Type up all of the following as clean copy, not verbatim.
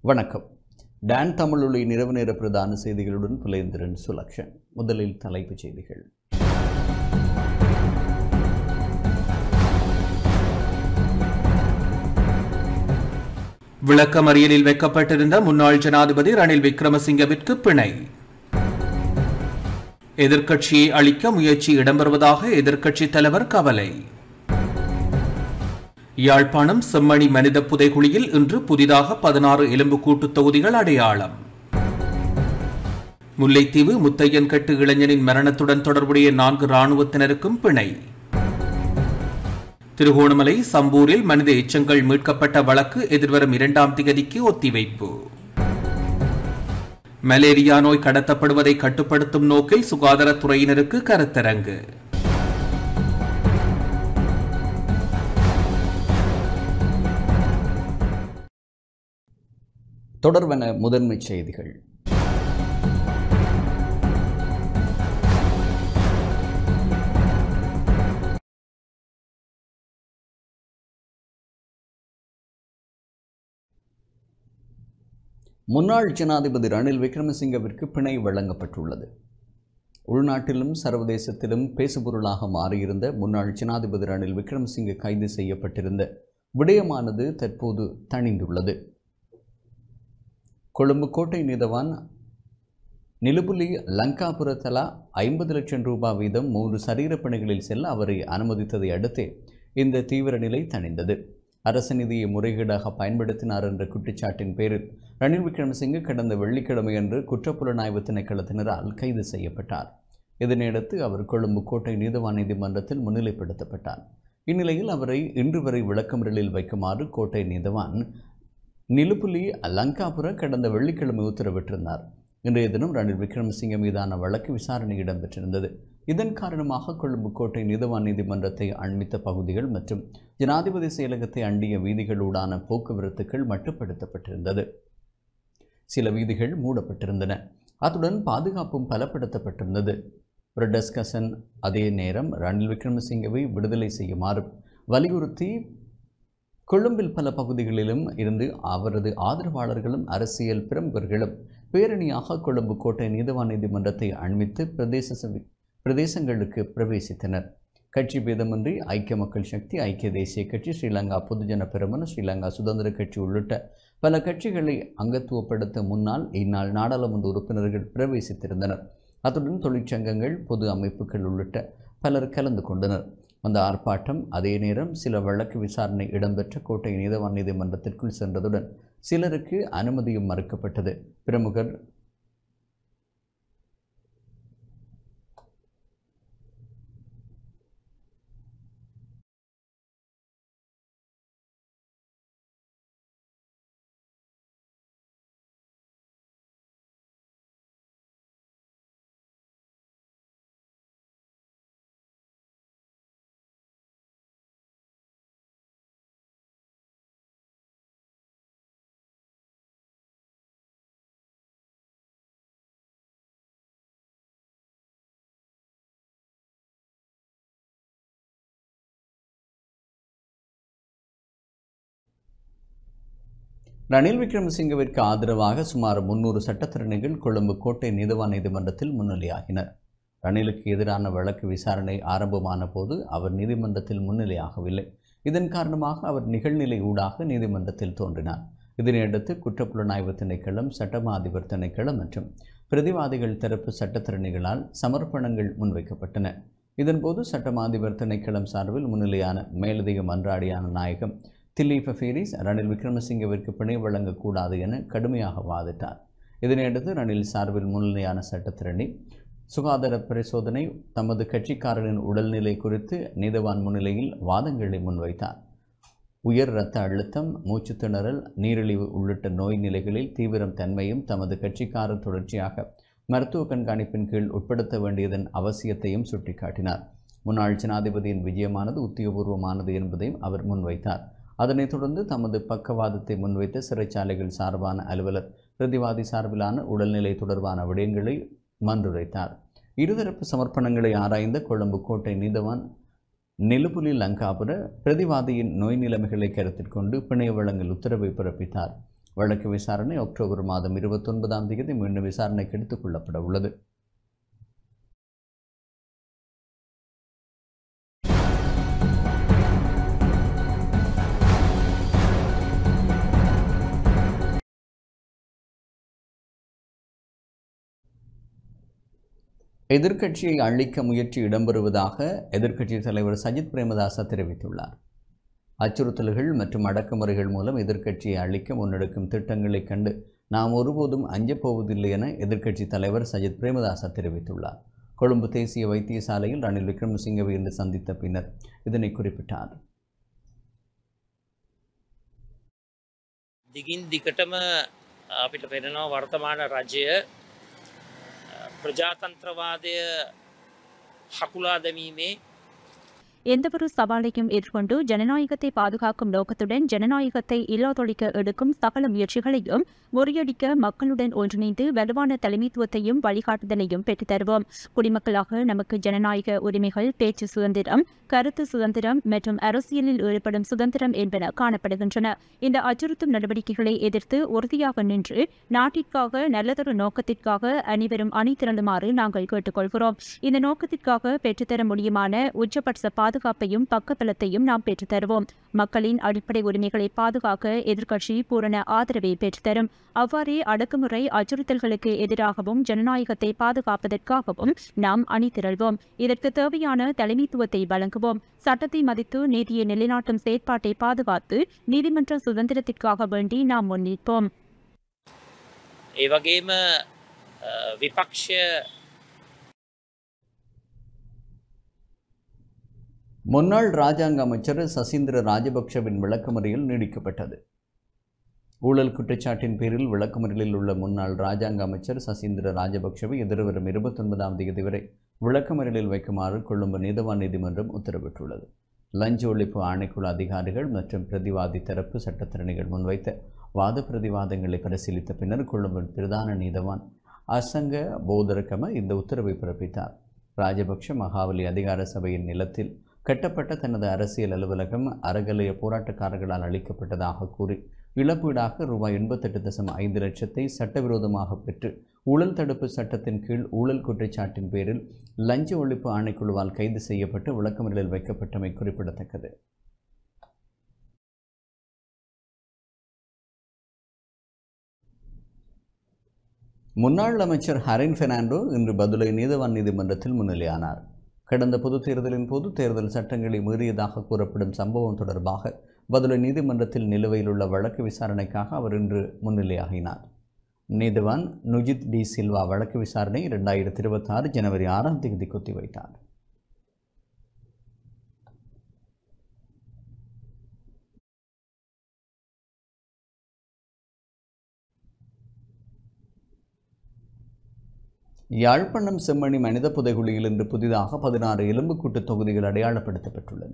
வணக்கம். டான் தமிழொலி இரவு நேர பிரதான செய்திகளுடன் புலேந்திரன் சுலக்ஷன். முதலில் தலைப்புச் செய்திகள். விளக்கமறியலில் வைக்கப்பட்டிருந்த முன்னாள் ஜனாதிபதி ரணில் விக்ரமசிங்கவிற்கு பிணை. எதிர்க்கட்சியை அழிக்க முயற்சி இடம்பெறுவதாக எதிர்க்கட்சித் தலைவர் கவலை. யாழ்ப்பாணம் செம்மணி மனித புதைகுழியில் இன்று புதிதாக 16 எலும்புக்கூட்டு தொகுதிகள் அடையாளம். முல்லைத்தீவு முத்தையன்கட்டு இளைஞனின் மரணத்துடன் தொடர்புடைய 4 இராணுவத்தினருக்கும் பிணை. திருகோணமலை சம்பூரில் மனித எச்சங்கள் மீட்கப்பட்ட வழக்கு எதிர்வரும் 2ஆம் திகதிக்கு ஒத்திவைப்பு. மலேரியா நோய் கடத்தப்படுவதை கட்டுப்படுத்தும் நோக்கில் சுகாதாரத்துறையினருக்கு கருத்தரங்கு. தொடர்வன முதன்மைச் செய்திகள். முன்னாள் ஜனாதிபதி ரணில் விக்ரமசிங்கவிற்கு பிணை வழங்கப்பட்டுள்ளது. உள்நாட்டிலும் சர்வதேசத்திலும் பேசுபொருளாக மாறியிருந்த முன்னாள் ஜனாதிபதி ரணில் விக்ரமசிங்க கைது செய்யப்பட்டிருந்த விடயமானது தற்போது தணிந்துள்ளது. கொழும்பு கோட்டை நீதவான் நிலுபுலி லங்காபுர தலா 50 லட்சம் ரூபாய் வீதம் 3 சரீர பணிகளில் செல்ல அவரை அனுமதித்ததை அடுத்தே இந்த தீவிர நிலை தணிந்தது. அரசு நிதியை முறைகேடாக பயன்படுத்தினார் என்ற குற்றச்சாட்டின் பேரில் ரணில் விக்ரமசிங்கே கடந்த வெள்ளிக்கிழமையன்று குற்றப்புலனாய்வு திணைக்களத்தினரால் கைது செய்யப்பட்டார். இதனையடுத்து அவர் கொழும்பு கோட்டை நீதவான் நீதிமன்றத்தில் முன்னிலைப்படுத்தப்பட்டார். இந்நிலையில் அவரை இன்று வரை விளக்கமறியலில் வைக்குமாறு கோட்டை நீதவான் நிலுபுலி லங்காபுர கடந்த வெள்ளிக்கிழமை உத்தரவிட்டிருந்தார். இன்றைய தினம் ரணில் விக்ரமசிங்க மீதான வழக்கு விசாரணை இடம்பெற்றிருந்தது. இதன் காரணமாக கொழும்பு கோட்டை நீதவான் நீதிமன்றத்தை அண்மித்த பகுதிகள் மற்றும் ஜனாதிபதி செயலகத்தை அண்டிய வீதிகளூடான போக்குவரத்துகள் மட்டுப்படுத்தப்பட்டிருந்தது. சில வீதிகள் மூடப்பட்டிருந்தன. அத்துடன் பாதுகாப்பும் பலப்படுத்தப்பட்டிருந்தது. ஒரு டிஸ்கஷன் அதே நேரம் ரணில் விக்ரமசிங்கவை விடுதலை செய்யுமாறு வலியுறுத்தி கொழும்பில் பல பகுதிகளிலும் இருந்து அவரது ஆதரவாளர்களும் அரசியல் பிரமுகர்களும் பேரணியாக கொழும்பு கோட்டை நீதவான் நீதிமன்றத்தை அண்மித்து பிரதேசங்களுக்கு பிரவேசித்தனர். கட்சி பேதமின்றி ஐக்கிய மக்கள் சக்தி, ஐக்கிய தேசிய கட்சி, ஸ்ரீலங்கா பொதுஜன பெரமுன, ஸ்ரீலங்கா சுதந்திர கட்சி உள்ளிட்ட பல கட்சிகளை அங்கத்துவப்படுத்த முன்னால் இந்நாள் நாடாளுமன்ற உறுப்பினர்கள் பிரவேசித்திருந்தனர். அத்துடன் தொழிற்சங்கங்கள், பொது அமைப்புகள் உள்ளிட்ட பலர் கலந்து கொண்டனர். அந்த ஆர்ப்பாட்டம் அதே நேரம் சில வழக்கு விசாரணை இடம்பெற்ற கோட்டை நீதவான் நீதிமன்றத்திற்குள் சென்றதுடன் சிலருக்கு அனுமதியும் மறுக்கப்பட்டது. பிரமுகர் ரணில் விக்ரமசிங்கவிற்கு ஆதரவாக சுமார் 300 சட்டத்திறனிகள் கொழும்பு கோட்டை நீதவான் நீதிமன்றத்தில் முன்னிலையாகினர். ரணிலுக்கு எதிரான வழக்கு விசாரணை ஆரம்பமான போது அவர் நீதிமன்றத்தில் முன்னிலையாகவில்லை. இதன் காரணமாக அவர் நிகழ்நிலை ஊடாக நீதிமன்றத்தில் தோன்றினார். இதனையடுத்து குற்றப்புலனாய்வு திணைக்களம், சட்டமா அதிபர் திணைக்களம் மற்றும் பிரதிவாதிகள் தரப்பு சட்டத்திறனிகளால் சமர்ப்பணங்கள் முன்வைக்கப்பட்டன. இதன்போது சட்டமா அதிபர் திணைக்களம் சார்பில் முன்னிலையான மேலதிக மன்றாடியான நாயகம் திலீப ஃபீரிஸ் ரணில் விக்ரமசிங்கவிற்கு பிணை வழங்கக்கூடாது என கடுமையாக வாதிட்டார். இதனையடுத்து ரணில் சார்பில் முன்னிலையான சட்டத்திரணி சுகாதார பரிசோதனை, தமது கட்சிக்காரரின் உடல்நிலை குறித்து நீதவான் முன்னிலையில் வாதங்களை முன்வைத்தார். உயர் இரத்த அழுத்தம், மூச்சு திணறல், நீரிழிவு உள்ளிட்ட நோய் நிலைகளில் தீவிரம் தன்மையும் தமது கட்சிக்காரர் தொடர்ச்சியாக மருத்துவ கண்காணிப்பின் கீழ் உட்படுத்த வேண்டியதன் அவசியத்தையும் சுட்டிக்காட்டினார். முன்னாள் ஜனாதிபதியின் விஜயமானது உத்தியோகபூர்வமானது என்பதையும் அவர் முன்வைத்தார். அதனைத் தொடர்ந்து தமது பக்கவாதத்தை முன்வைத்த சிறைச்சாலைகள் சார்பான அலுவலர் பிரதிவாதி சார்பிலான உடல்நிலை தொடர்பான விடயங்களை மன்றுரைத்தார். இருதரப்பு சமர்ப்பணங்களை ஆராய்ந்த கொழும்பு கோட்டை நீதவான் நிலுபுலி லங்காபுர பிரதிவாதியின் நோய் நிலைமைகளை கருத்தில் கொண்டு பிணை வழங்கல் உத்தரவை பிறப்பித்தார். வழக்கு விசாரணை அக்டோபர் மாதம் 29ஆம் தேதி மீண்டும் விசாரணைக்கு எடுத்துக் கொள்ளப்பட உள்ளது. எதிர்க்கட்சியை அழிக்க முயற்சி இடம்பெறுவதாக எதிர்க்கட்சி தலைவர் சஜித் பிரேமதாச தெரிவித்துள்ளார். அச்சுறுத்தல்கள் மற்றும் அடக்குமுறைகள் மூலம் எதிர்க்கட்சியை அழிக்க முன்னெடுக்கும் திட்டங்களைக் கண்டு நாம் ஒருபோதும் அஞ்சப்போவதில்லை என எதிர்க்கட்சி தலைவர் சஜித் பிரேமதாச தெரிவித்துள்ளார். கொழும்பு தேசிய வைத்தியசாலையில் ரணில் விக்ரமசிங்கவை இன்று சந்தித்த பின்னர் இதனை குறிப்பிட்டார். දිගින් දිගටම අපිට පෙනෙනවා වර්තමාන රජය ප්‍රජාතන්ත්‍රවාදය හකුලා දැමීමේ எந்தவொரு சவாலையும் எதிர்கொண்டு ஜனநாயகத்தை பாதுகாக்கும் நோக்கத்துடன் ஜனநாயகத்தை இல்லாதொழிக்க எடுக்கும் சகல முயற்சிகளையும் முறியடிக்க மக்களுடன் ஒன்றிணைந்து வலுவான தலைமைத்துவத்தையும் வழிகாட்டுதலையும் பெற்றுத் தருவோம். குடிமக்களாக நமக்கு ஜனநாயக உரிமைகள், பேச்சு சுதந்திரம், கருத்து சுதந்திரம் மற்றும் அரசியலில் ஈடுபடும் சுதந்திரம் என்பன காணப்படுகின்றன. இந்த அச்சுறுத்தும் நடவடிக்கைகளை எதிர்த்து உறுதியாக நின்று நாட்டிற்காக நல்லதொரு நோக்கத்திற்காக அனைவரும் அணிதிரளுமாறு நாங்கள் கேட்டுக்கொள்கிறோம். இந்த நோக்கத்திற்காக பெற்றுத்தர முடியுமான உச்சபட்ச பாதுகாப்பையும் பக்கபலத்தையும் நாம் பெற்றுத் தருவோம். மக்களின் அடிப்படை உரிமைகளை பாதுகாக்க எதிர்க்கட்சி பூரண ஆதரவை பெற்றுத்தரும். அவ்வாறே அடக்குமுறை அச்சுறுத்தல்களுக்கு எதிராகவும் ஜனநாயகத்தை பாதுகாப்பதற்காகவும் நாம் அணிதிரள்வோம். இதற்கு தேவையான தலைமைத்துவத்தை வழங்குவோம். சட்டத்தை மதித்து நீதியை நிலைநாட்டும் செயற்பாட்டை பாதுகாத்து நீதிமன்ற சுதந்திரத்திற்காக வேண்டி நாம் முன்னிற்போம். ඒ වගේම විපක්ෂ முன்னாள் இராஜாங்க அமைச்சர் சசீந்திர ராஜபக்ஷவின் விளக்கமறியல் நீடிக்கப்பட்டது. ஊழல் குற்றச்சாட்டின் பேரில் விளக்கமறியலில் உள்ள முன்னாள் இராஜாங்க அமைச்சர் சசீந்திர ராஜபக்ஷவை எதிர்வரும் 29ஆம் தேதி வரை விளக்கமறியலில் வைக்குமாறு கொழும்பு நீதவான் நீதிமன்றம் உத்தரவிட்டுள்ளது. லஞ்ச ஒழிப்பு ஆணைக்குழு அதிகாரிகள் மற்றும் பிரதிவாதி தரப்பு சட்டத்திறனிகள் முன்வைத்த வாத பிரதிவாதங்களை பரிசீலித்த பின்னர் கொழும்பு பிரதான நீதவான் அசங்க போதரகம இந்த உத்தரவை பிறப்பித்தார். ராஜபக்ஷ மகாவலி அதிகார சபையின் நிலத்தில் கட்டப்பட்ட தனது அரசியல் அலுவலகம் அறகலைய போராட்டக்காரர்களால் அளிக்கப்பட்டதாக கூறி இழப்பீடாக ரூபாய் 88.5 லட்சத்தை சட்டவிரோதமாக பெற்று ஊழல் தடுப்பு சட்டத்தின் கீழ் ஊழல் குற்றச்சாட்டின் பேரில் லஞ்ச ஒழிப்பு ஆணைக்குழுவால் கைது செய்யப்பட்டு விளக்கமறியலில் வைக்கப்பட்டமை குறிப்பிடத்தக்கது. முன்னாள் அமைச்சர் ஹரின் பெர்னாண்டோ இன்று பதுளை நீதவான் நீதிமன்றத்தில் முன்னிலையானார். கடந்த பொதுத் தேர்தலின் போது தேர்தல் சட்டங்களை மீறியதாக கூறப்படும் சம்பவம் தொடர்பாக பதுளை நீதிமன்றத்தில் நிலுவையில் உள்ள வழக்கு விசாரணைக்காக அவர் இன்று முன்னிலையாகினார். நீதிவான் நுஜித் டி சில்வா வழக்கு விசாரணை 2026 ஜனவரி 6ஆம் தேதிக்கு ஒத்திவைத்தார். யாழ்ப்பாணம் செம்மணி மனித புதைகுழியில் இன்று புதிதாக 16 எலும்புக்கூட்டு தொகுதிகள் அடையாளப்படுத்தப்பட்டுள்ளன.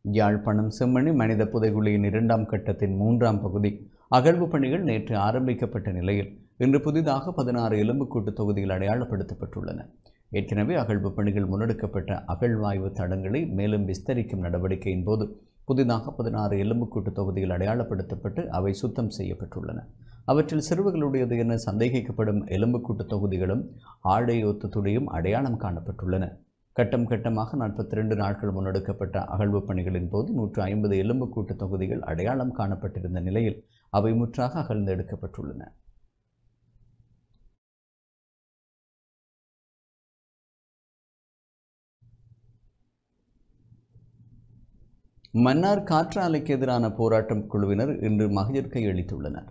யாழ்ப்பாணம் செம்மணி மனித புதைகுழியின் 2ஆம் கட்டத்தின் 3ஆம் பகுதி அகழ்வு பணிகள் நேற்று ஆரம்பிக்கப்பட்ட நிலையில் இன்று புதிதாக 16 எலும்புக்கூட்டு தொகுதிகள் அடையாளப்படுத்தப்பட்டுள்ளன. ஏற்கனவே அகழ்வு பணிகள் முன்னெடுக்கப்பட்ட அகழ்வாய்வு தடங்களை மேலும் விஸ்தரிக்கும் நடவடிக்கையின் போது புதிதாக 16 எலும்புக்கூட்டு தொகுதிகள் அடையாளப்படுத்தப்பட்டு அவை சுத்தம் செய்யப்பட்டுள்ளன. அவற்றில் சிறுவர்களுடையது என சந்தேகிக்கப்படும் எலும்புக்கூட்டு தொகுதிகளும் ஆடையொத்து துடியும் அடையாளம் காணப்பட்டுள்ளன. கட்டம் கட்டமாக 42 நாட்கள் முன்னெடுக்கப்பட்ட அகழ்வு பணிகளின் போது 150 எலும்புக்கூட்டு தொகுதிகள் அடையாளம் காணப்பட்டிருந்த நிலையில் அவை முற்றாக அகழ்ந்தெடுக்கப்பட்டுள்ளன. மன்னார் காற்றாலைக்கு எதிரான போராட்டம் குழுவினர் இன்று மகஜர் கையளித்துள்ளனர்.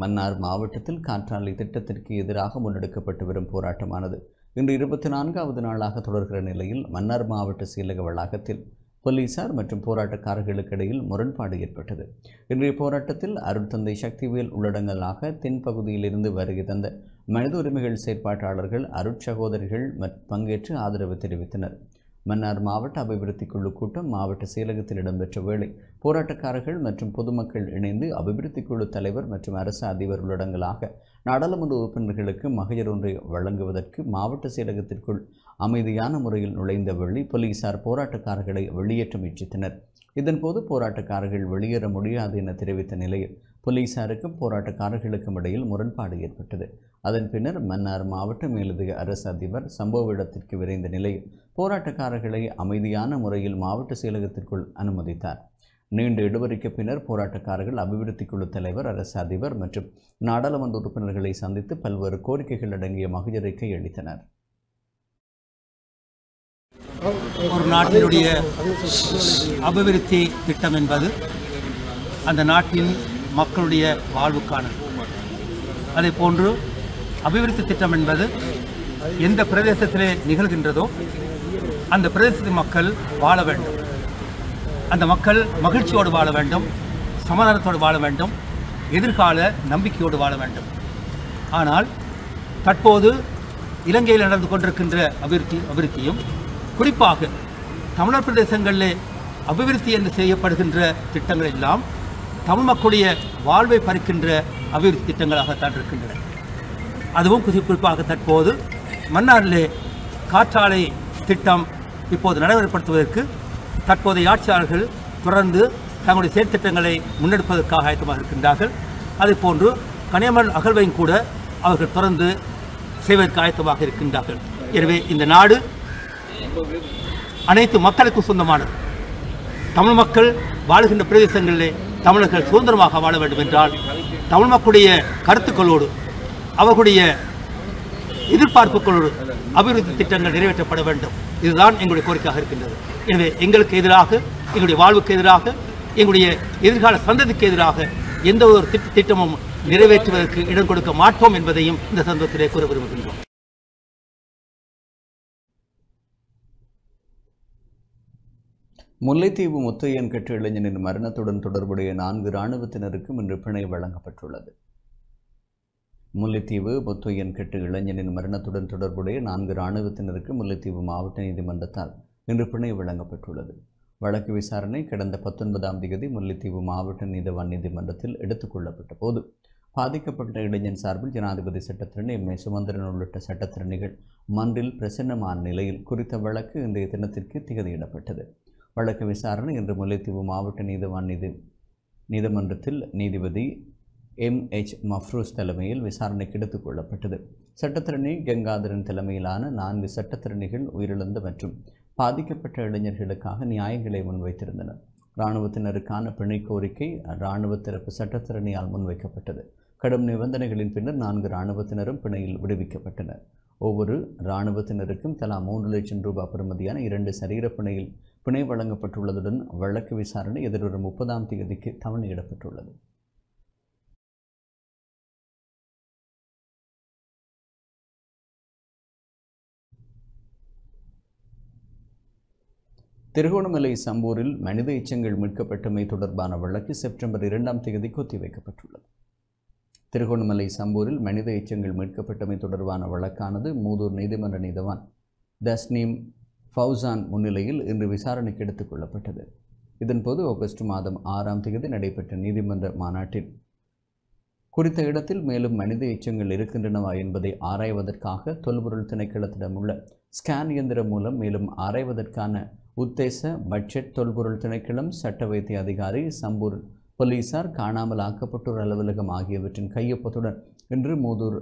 மன்னார் மாவட்டத்தில் காற்றாலை திட்டத்திற்கு எதிராக முன்னெடுக்கப்பட்டு வரும் போராட்டமானது இன்று 24வது நாளாக தொடர்கிற நிலையில் மன்னார் மாவட்ட செயலக வளாகத்தில் போலீசார் மற்றும் போராட்டக்காரர்களுக்கு இடையில் முரண்பாடு ஏற்பட்டது. இன்றைய போராட்டத்தில் அருட்தந்தை சக்திவேல் உள்ளடங்கலாக தென்பகுதியிலிருந்து வருகை தந்த மனித உரிமைகள் செயற்பாட்டாளர்கள் அருட்சகோதரிகள் பங்கேற்று ஆதரவு தெரிவித்தனர். மன்னார் மாவட்ட அபிவிருத்தி குழு கூட்டம் மாவட்ட செயலகத்தில் இடம்பெற்ற வேளை போராட்டக்காரர்கள் மற்றும் பொதுமக்கள் இணைந்து அபிவிருத்தி குழு தலைவர் மற்றும் அரசு அதிபர் உள்ளடங்கலாக நாடாளுமன்ற உறுப்பினர்களுக்கு மகஜர் ஒன்றை வழங்குவதற்கு மாவட்ட செயலகத்திற்குள் அமைதியான முறையில் நுழைந்த வேளை போலீசார் போராட்டக்காரர்களை வெளியேற்ற முயற்சித்தனர். இதன்போது போராட்டக்காரர்கள் வெளியேற முடியாது என தெரிவித்த நிலையில் போலீசாருக்கும் போராட்டக்காரர்களுக்கும் இடையில் முரண்பாடு ஏற்பட்டது. அதன் பின்னர் மன்னார் மாவட்ட மேலதிக அரசு அதிபர் சம்பவ இடத்திற்கு விரைந்த நிலையில் போராட்டக்காரர்களை அமைதியான முறையில் மாவட்ட செயலகத்திற்குள் அனுமதித்தார். நீண்ட இடுவரைக்கு பின்னர் போராட்டக்காரர்கள் அபிவிருத்தி குழு தலைவர், அரசு அதிபர் மற்றும் நாடாளுமன்ற உறுப்பினர்களை சந்தித்து பல்வேறு கோரிக்கைகள் அடங்கிய மகஜரை கையளித்தனர். ஒரு நாட்டினுடைய அபிவிருத்தி திட்டம் என்பது அந்த நாட்டின் மக்களுடைய வாழ்வுக்கானது. அதே போன்று அபிவிருத்தி திட்டம் என்பது எந்த பிரதேசத்திலே நிகழ்கின்றதோ அந்த பிரதேசத்தின் மக்கள் வாழ வேண்டும், அந்த மக்கள் மகிழ்ச்சியோடு வாழ வேண்டும், சமாதானத்தோடு வாழ வேண்டும், எதிர்கால நம்பிக்கையோடு வாழ வேண்டும். ஆனால் தற்போது இலங்கையில் நடந்து கொண்டிருக்கின்ற அபிவிருத்தியும் குறிப்பாக தமிழர் பிரதேசங்களிலே அபிவிருத்தி என்று செய்யப்படுகின்ற திட்டங்கள் எல்லாம் தமிழ் மக்களுடைய வாழ்வை பறிக்கின்ற அபிவிருத்தி திட்டங்களாகத்தான் இருக்கின்றன. அதுவும் குறிப்பாக தற்போது மன்னாரிலே காற்றாலை திட்டம் இப்போது நடைமுறைப்படுத்துவதற்கு தற்போதைய ஆட்சியாளர்கள் தொடர்ந்து தங்களுடைய செயற்திட்டங்களை முன்னெடுப்பதற்காக ஆயத்தமாக இருக்கின்றார்கள். அதேபோன்று கனியமண் அகழ்வையும் கூட அவர்கள் தொடர்ந்து செய்வதற்கு ஆயத்தமாக இருக்கின்றார்கள். எனவே இந்த நாடு அனைத்து மக்களுக்கும் சொந்தமானது. தமிழ் மக்கள் வாழுகின்ற பிரதேசங்களிலே தமிழர்கள் சுதந்திரமாக வாழ வேண்டும் என்றால் தமிழ் மக்களுடைய கருத்துக்களோடு அவர்களுடைய எதிர்பார்ப்புகளோடு அபிவிருத்தி திட்டங்கள் நிறைவேற்றப்பட வேண்டும். இதுதான் எங்களுடைய கோரிக்கையாக இருக்கின்றது. எனவே எங்களுக்கு எதிராக, எங்களுடைய வாழ்வுக்கு எதிராக, எங்களுடைய எதிர்கால சந்ததிக்கு எதிராக எந்த ஒரு திட்டமும் நிறைவேற்றுவதற்கு இடம் கொடுக்க மாட்டோம் என்பதையும் இந்த சந்தர்ப்பத்திலே கூற விரும்புகின்றோம். முல்லைத்தீவு முத்தையன் கட்டு இளைஞனின் மரணத்துடன் தொடர்புடைய 4 இராணுவத்தினருக்கும் இன்று பிணை வழங்கப்பட்டுள்ளது. முல்லைத்தீவு முத்தையன் கட்டு இளைஞனின் மரணத்துடன் தொடர்புடைய 4 இராணுவத்தினருக்கு முல்லைத்தீவு மாவட்ட நீதிமன்றத்தால் இன்று பிணை வழங்கப்பட்டுள்ளது. வழக்கு விசாரணை கடந்த 19ஆம் தேதி முல்லைத்தீவு மாவட்ட நீதவான் நீதிமன்றத்தில் எடுத்துக் கொள்ளப்பட்ட போது பாதிக்கப்பட்ட இளைஞன் சார்பில் ஜனாதிபதி சட்டத்திரணி எம்.ஏ. சுமந்திரன் உள்ளிட்ட சட்டத்திரணிகள் மன்றில் பிரசன்னமான நிலையில் குறித்த வழக்கு இன்றைய தினத்திற்கு திகதியிடப்பட்டது. வழக்கு விசாரணை இன்று முல்லைத்தீவு மாவட்ட நீதவான் நீதிமன்றத்தில் நீதிபதி M.H. மஃப்ரூஸ் தலைமையில் விசாரணைக்கு எடுத்துக் கொள்ளப்பட்டது. சட்டத்திரணி கங்காதரன் தலைமையிலான 4 சட்டத்திரணிகள் உயிரிழந்த மற்றும் பாதிக்கப்பட்ட இளைஞர்களுக்காக நியாயங்களை முன்வைத்திருந்தனர். இராணுவத்தினருக்கான பிணை கோரிக்கை இராணுவ தரப்பு சட்டத்திரணியால் முன்வைக்கப்பட்டது. கடும் நிபந்தனைகளின் பின்னர் 4 இராணுவத்தினரும் பிணையில் விடுவிக்கப்பட்டனர். ஒவ்வொரு இராணுவத்தினருக்கும் தலா 3 லட்சம் ரூபாய் பெறுமதியான 2 சரீர பிணை வழங்கப்பட்டுள்ளதுடன் வழக்கு விசாரணை எதிர்வரும் 30ஆம் தேதிக்கு தவணையிடப்பட்டுள்ளது. திருகோணமலை சம்பூரில் மனித எச்சங்கள் மீட்கப்பட்டமை தொடர்பான வழக்கு செப்டம்பர் 2ஆம் தேதி ஒத்திவைக்கப்பட்டுள்ளது. திருகோணமலை சம்பூரில் மனித எச்சங்கள் மீட்கப்பட்டமை தொடர்பான வழக்கானது மூதூர் நீதிமன்ற நீதவான் தஸ்னீம் ஃபவுசான் முன்னிலையில் இன்று விசாரணைக்கு எடுத்துக் கொள்ளப்பட்டது. இதன்போது ஆகஸ்ட் மாதம் 6ஆம் தேதி நடைபெற்ற நீதிமன்ற மாநாட்டில் குறித்த இடத்தில் மேலும் மனித எச்சங்கள் இருக்கின்றனவா என்பதை ஆராய்வதற்காக தொல்பொருள் திணைக்களத்திடம் உள்ள ஸ்கேன் இயந்திரம் மூலம் மேலும் ஆராய்வதற்கான உத்தேச பட்ஜெட் தொல்பொருள் திணைக்களம், சட்ட வைத்திய அதிகாரி, சம்பூர் போலீசார், காணாமல் ஆக்கப்பட்டோர் அலுவலகம் ஆகியவற்றின் கையொப்பத்துடன் இன்று மூதூர்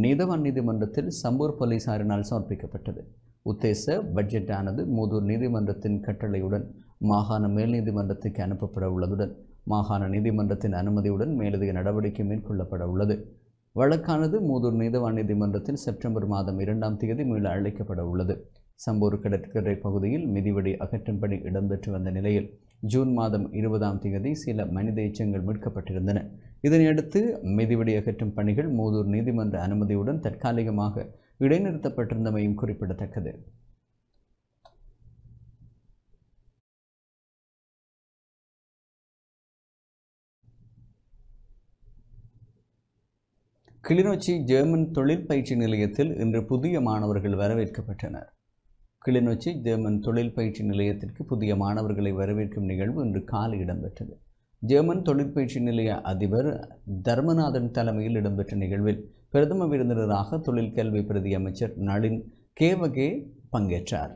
நீதவான் நீதிமன்றத்தில் சம்பூர் போலீசாரினால் சமர்ப்பிக்கப்பட்டது. உத்தேச பட்ஜெட்டானது மூதூர் நீதிமன்றத்தின் கட்டளையுடன் மாகாண மேல் நீதிமன்றத்துக்கு அனுப்பப்பட உள்ளதுடன் மாகாண நீதிமன்றத்தின் அனுமதியுடன் மேலதிக நடவடிக்கை மேற்கொள்ளப்பட உள்ளது. வழக்கானது மூதூர் நீதவான் நீதிமன்றத்தில் செப்டம்பர் மாதம் 2ஆம் தேதி மீள அழைக்கப்பட உள்ளது. சம்பூர் கடற்கரை பகுதியில் மிதிவெடி அகற்றும் பணி இடம்பெற்று வந்த நிலையில் ஜூன் மாதம் 20ஆம் தேதி சில மனித எச்சங்கள் மீட்கப்பட்டிருந்தன. இதனையடுத்து மிதிவெடி அகற்றும் பணிகள் மூதூர் நீதிமன்ற அனுமதியுடன் தற்காலிகமாக இடைநிறுத்தப்பட்டிருந்தமையும் குறிப்பிடத்தக்கது. கிளிநொச்சி ஜெர்மன் தொழில் பயிற்சி நிலையத்தில் இன்று புதிய மாணவர்கள் வரவேற்கப்பட்டனர். கிளிநொச்சி ஜெர்மன் தொழில் பயிற்சி நிலையத்திற்கு புதிய மாணவர்களை வரவேற்கும் நிகழ்வு இன்று காலை இடம்பெற்றது. ஜெர்மன் தொழிற்பயிற்சி நிலைய அதிபர் தர்மநாதன் தலைமையில் இடம்பெற்ற நிகழ்வில் பிரதம விருந்தினராக தொழில் கல்வி பிரதி அமைச்சர் நளின் கேவகே பங்கேற்றார்.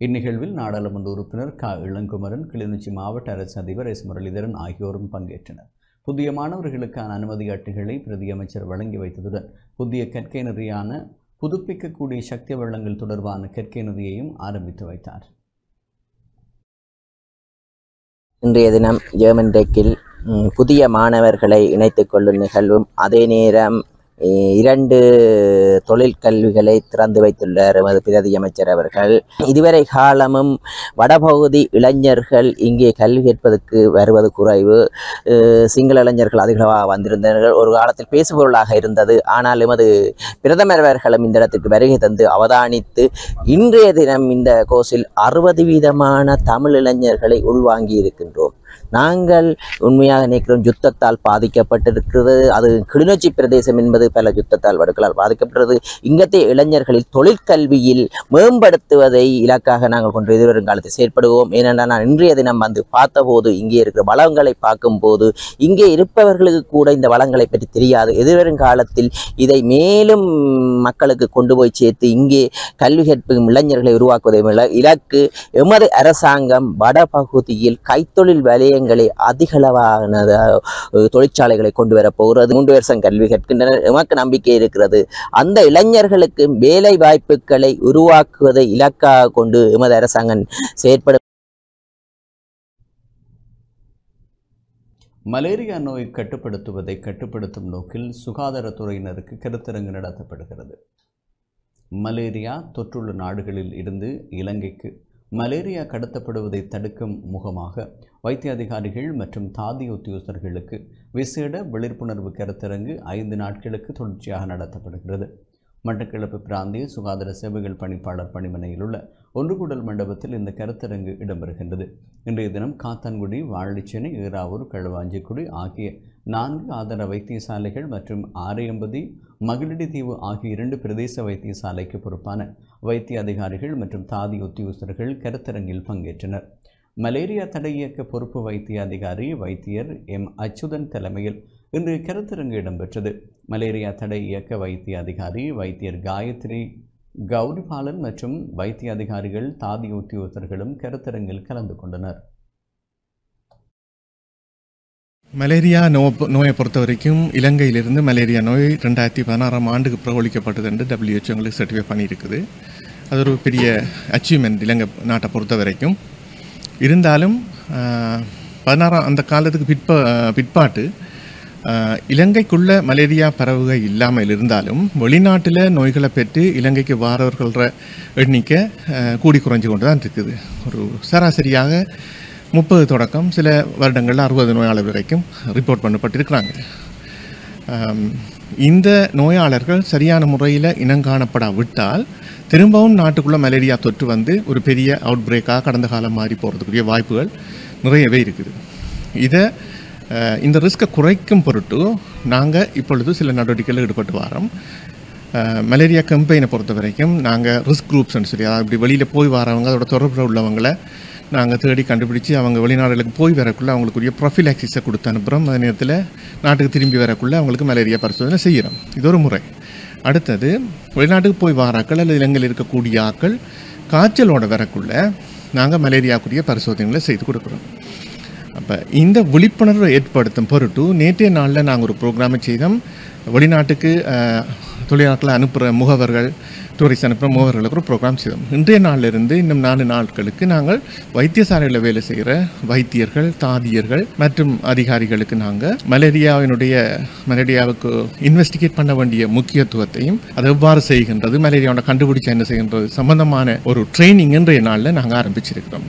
இந்நிகழ்வில் நாடாளுமன்ற உறுப்பினர் க. இளங்குமரன், கிளிநொச்சி மாவட்ட அரசு அதிபர் எஸ். முரளிதரன் ஆகியோரும் பங்கேற்றனர். புதிய மாணவர்களுக்கான அனுமதி அட்டைகளை பிரதி அமைச்சர் வழங்கி வைத்ததுடன் புதிய கற்கை நெறியான புதுப்பிக்கக்கூடிய சக்தி வளங்கள் தொடர்பான கற்கை நெறியையும் ஆரம்பித்து வைத்தார். இன்றைய தினம் ஜெர்மன் டெக்கில் புதிய மாணவர்களை இணைத்துக் கொள்ளும் நிகழ்வும் அதே நேரம் 2 தொழிற்கல்விகளை திறந்து வைத்துள்ளார் எமது பிரதி அமைச்சர் அவர்கள். இதுவரை காலமும் வடபகுதி இளைஞர்கள் இங்கே கல்வி கேட்பதற்கு வருவது குறைவு. சிங்கள இளைஞர்கள் அதிகமாக வந்திருந்தனர். ஒரு காலத்தில் பேசுபொருளாக இருந்தது. ஆனால் எமது பிரதமர் அவர்களும் இந்த இடத்திற்கு வருகை தந்து அவதானித்து இன்றைய தினம் இந்த கோர்ஸில் 60% தமிழ் இளைஞர்களை உள்வாங்கி இருக்கின்றோம். நாங்கள் உண்மையாக நினைக்கிறோம் யுத்தத்தால் பாதிக்கப்பட்டிருக்கிறது. அது கிளிநொச்சி பிரதேசம் என்பது பல யுத்தத்தால் வடுக்களால் பாதிக்கப்பட்டது. இங்கத்தே இளைஞர்களில் தொழிற்கல்வியில் மேம்படுத்துவதை இலக்காக நாங்கள் கொண்டு எதிர்வரும் காலத்தில் செயற்படுவோம். ஏனென்றால் நான் இன்றைய தினம் வந்து பார்த்தபோது இங்கே இருக்கிற வளங்களை பார்க்கும்போது இங்கே இருப்பவர்களுக்கு கூட இந்த வளங்களை பற்றி தெரியாது. எதிர்வரும் காலத்தில் இதை மேலும் மக்களுக்கு கொண்டு போய் சேர்த்து இங்கே கல்வி கற்கும் இளைஞர்களை உருவாக்குவதை இலக்கு. எமது அரசாங்கம் வடபகுதியில் கைத்தொழில் வலயங்களை அதிகளவான தொழிற்சாலைகளை கொண்டு வரப்போகிறது. 3 வருஷம் கல்வி கற்கின்றனர். எமக்கு நம்பிக்கை இருக்கிறது. அந்த இளைஞர்களுக்கு வேலை வாய்ப்புகளை உருவாக்குவதை இலக்காக கொண்டு எமது அரசாங்கம் செயற்படும். மலேரியா நோய் கட்டுப்படுத்துவதை கட்டுப்படுத்தும் நோக்கில் சுகாதாரத்துறையினருக்கு கருத்தரங்கு நடத்தப்படுகிறது. மலேரியா தொற்றுள்ள நாடுகளில் இருந்து இலங்கைக்கு மலேரியா கடத்தப்படுவதை தடுக்கும் முகமாக வைத்திய அதிகாரிகள் மற்றும் தாதி உத்தியோகஸ்தர்களுக்கு விசேட விழிப்புணர்வு கருத்தரங்கு 5 நாட்களுக்கு தொடர்ச்சியாக நடத்தப்படுகிறது. மட்டக்களப்பு பிராந்திய சுகாதார சேவைகள் பணிப்பாளர் பணிமனையில் உள்ள ஒன்றுகூடல் மண்டபத்தில் இந்த கருத்தரங்கு இடம்பெறுகின்றது. இன்றைய தினம் காத்தான்குடி, வாழைச்சேனை, ஈராவூர், களுவாஞ்சிக்குடி ஆகிய 4 ஆதார வைத்தியசாலைகள் மற்றும் ஆரையம்பதி, மகிழடிதீவு ஆகிய 2 பிரதேச வைத்தியசாலைக்கு பொறுப்பான வைத்திய அதிகாரிகள் மற்றும் தாதி உத்தியோகஸ்தர்கள் கருத்தரங்கில் பங்கேற்றனர். மலேரியா தடை இயக்க பொறுப்பு வைத்திய அதிகாரி வைத்தியர் எம். அச்சுதன் தலைமையில் இன்று கருத்தரங்கு இடம்பெற்றது. மலேரியா தடை இயக்க வைத்திய அதிகாரி வைத்தியர் காயத்ரி கௌரிபாலன் மற்றும் வைத்திய அதிகாரிகள், தாதி உத்தியோகஸ்தர்களும் கருத்தரங்கில் கலந்து கொண்டனர். மலேரியா நோயை பொறுத்த வரைக்கும் இலங்கையிலிருந்து மலேரியா நோய் 2016ஆம் ஆண்டுக்கு பிரகோலிக்கப்பட்டது என்று WHO எங்களுக்கு சர்டிஃபை பண்ணியிருக்குது. அது ஒரு பெரிய அச்சீவ்மெண்ட் இலங்கை நாட்டை பொறுத்த வரைக்கும். இருந்தாலும் 16 அந்த காலத்துக்கு பிற்பாட்டு இலங்கைக்குள்ள மலேரியா பரவுகை இல்லாமல் இருந்தாலும் வெளிநாட்டில் நோய்களை பெற்று இலங்கைக்கு வாரவர்கள எண்ணிக்கை கூடி குறைஞ்சு கொண்டு தான் இருக்குது. ஒரு சராசரியாக 30 தொடக்கம் சில வருடங்களில் 60 நோயாளர் வரைக்கும் ரிப்போர்ட் பண்ணப்பட்டிருக்கிறாங்க. இந்த நோயாளர்கள் சரியான முறையில் இனங்காணப்படாவிட்டால் திரும்பவும் நாட்டுக்குள்ளே மலேரியா தொற்று வந்து ஒரு பெரிய அவுட் பிரேக்காக கடந்த காலம் மாறி போகிறதுக்குரிய வாய்ப்புகள் நிறையவே இருக்குது. இந்த ரிஸ்கை குறைக்கும் பொருட்டு நாங்கள் இப்பொழுது சில நடவடிக்கைகளில் ஈடுபட்டு வரோம். மலேரியா கேம்பெயினை பொறுத்த வரைக்கும் நாங்கள் ரிஸ்க் குரூப்ஸ்ன்னு சொல்லி, அதாவது இப்படி வெளியில் போய் வரவங்க, அதோட தொடர்பு உள்ளவங்களை நாங்கள் தேடி கண்டுபிடிச்சி அவங்க வெளிநாடுகளுக்கு போய் வரக்குள்ளே அவங்களுக்குரிய ப்ரொஃபிலாக்சிஸை கொடுத்து அனுப்புகிறோம். அதே நேரத்தில் நாட்டுக்கு திரும்பி வரக்குள்ளே அவங்களுக்கு மலேரியா பரிசோதனை செய்கிறோம். இது ஒரு முறை. அடுத்தது, வெளிநாட்டுக்கு போய் வாராக்கள் அல்லது இலங்கையில் இருக்கக்கூடிய ஆக்கள் காய்ச்சலோடு வரக்குள்ளே நாங்கள் மலேரியாக்குரிய பரிசோதனைகளை செய்து கொடுக்குறோம். அப்போ இந்த விழிப்புணர்வை ஏற்படுத்தும் பொருட்டு நேற்றைய நாளில் நாங்கள் ஒரு ப்ரோக்ராமை செய்தோம். வெளிநாட்டுக்கு தொழிலாளர்களை அனுப்புகிற முகவர்கள், டூரிஸ்ட் அனுப்புகிற முகவர்களுக்கு ஒரு ப்ரோக்ராம் செய்தோம். இன்றைய நாளிலிருந்து இன்னும் 4 நாட்களுக்கு நாங்கள் வைத்தியசாலைகளில் வேலை செய்கிற வைத்தியர்கள், தாதியர்கள் மற்றும் அதிகாரிகளுக்கு நாங்கள் மலேரியாவுக்கு இன்வெஸ்டிகேட் பண்ண வேண்டிய முக்கியத்துவத்தையும் அதை எவ்வாறு செய்கின்றது, மலேரியாவோட கண்டுபிடிச்சா என்ன செய்கின்றது சம்பந்தமான ஒரு ட்ரைனிங் இன்றைய நாளில் நாங்கள் ஆரம்பிச்சிருக்கிறோம்.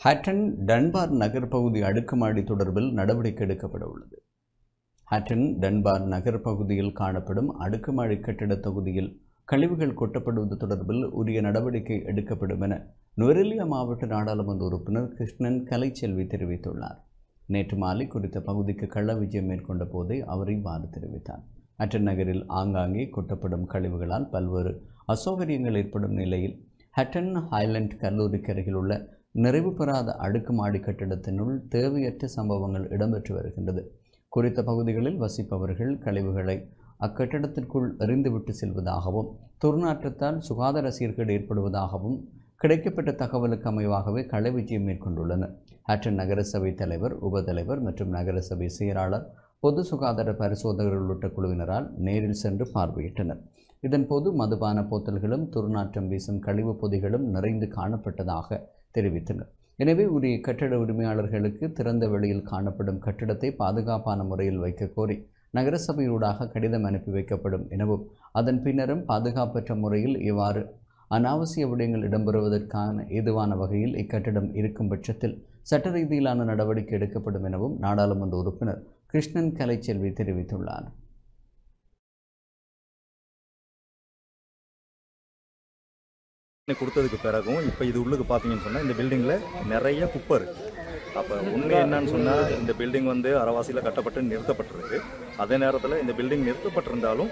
ஹட்டன் டன்பார் நகர்பகுதி அடுக்குமாடி தொடர்பில் நடவடிக்கை எடுக்கப்பட உள்ளது. ஹட்டன் டன்பார் நகர்பகுதியில் காணப்படும் அடுக்குமாடி கட்டிட தொகுதியில் கழிவுகள் கொட்டப்படுவது தொடர்பில் உரிய நடவடிக்கை எடுக்கப்படும் என நுவரெலியா மாவட்ட நாடாளுமன்ற உறுப்பினர் கிருஷ்ணன் கலைச்செல்வி தெரிவித்துள்ளார். நேற்று மாலை குறித்த பகுதிக்கு கள விஜயம் மேற்கொண்ட போதே அவர் இவ்வாறு தெரிவித்தார். ஹட்டன் நகரில் ஆங்காங்கே கொட்டப்படும் கழிவுகளால் பல்வேறு அசௌகரியங்கள் ஏற்படும் நிலையில் ஹட்டன் ஹைலண்ட் கல்லூரிக்கு அருகில் உள்ள நிறைவு பெறாத அடுக்குமாடி கட்டிடத்தினுள் தேவையற்ற சம்பவங்கள் இடம்பெற்று வருகின்றது. குறித்த பகுதிகளில் வசிப்பவர்கள் கழிவுகளை அக்கட்டிடத்திற்குள் எறிந்துவிட்டு செல்வதாகவும், துர்நாற்றத்தால் சுகாதார சீர்கேடு ஏற்படுவதாகவும் கிடைக்கப்பட்ட தகவலுக்கு அமைவாகவே களை விஜயம் மேற்கொண்டுள்ளனர். ஹட்டன் நகரசபை தலைவர், உபதலைவர் மற்றும் நகரசபை செயலாளர், பொது சுகாதார பரிசோதகர்கள் உள்ளிட்ட குழுவினரால் நேரில் சென்று பார்வையிட்டனர். இதன்போது மதுபான போத்தல்களும் துர்நாற்றம் வீசும் கழிவுப் பொதிகளும் நிறைந்து காணப்பட்டதாக தெரிவித்தனர். எனவே உரிய கட்டட உரிமையாளர்களுக்கு திறந்த வெளியில் காணப்படும் கட்டிடத்தை பாதுகாப்பான முறையில் வைக்க கோரி நகரசபையூடாக கடிதம் அனுப்பி வைக்கப்படும் எனவும், அதன் பின்னரும் பாதுகாப்பற்ற முறையில் இவ்வாறு அனாவசிய விடயங்கள் இடம்பெறுவதற்கான ஏதுவான வகையில் இக்கட்டிடம் இருக்கும் பட்சத்தில் சட்ட ரீதியிலான நடவடிக்கை எடுக்கப்படும் எனவும் நாடாளுமன்ற உறுப்பினர் கிருஷ்ணன் கலைச்செல்வி தெரிவித்துள்ளார். கொடுத்ததுக்கு பிறகும் இப்போ இது உள்ளுக்கு பார்த்தீங்கன்னு சொன்னால் இந்த பில்டிங்கில் நிறைய குப்பை இருக்குது. அப்போ உண்மை என்னன்னு சொன்னால் இந்த பில்டிங் வந்து அரைவாசியில் கட்டப்பட்டு நிறுத்தப்பட்டிருக்கு. அதே நேரத்தில் இந்த பில்டிங் நிறுத்தப்பட்டிருந்தாலும்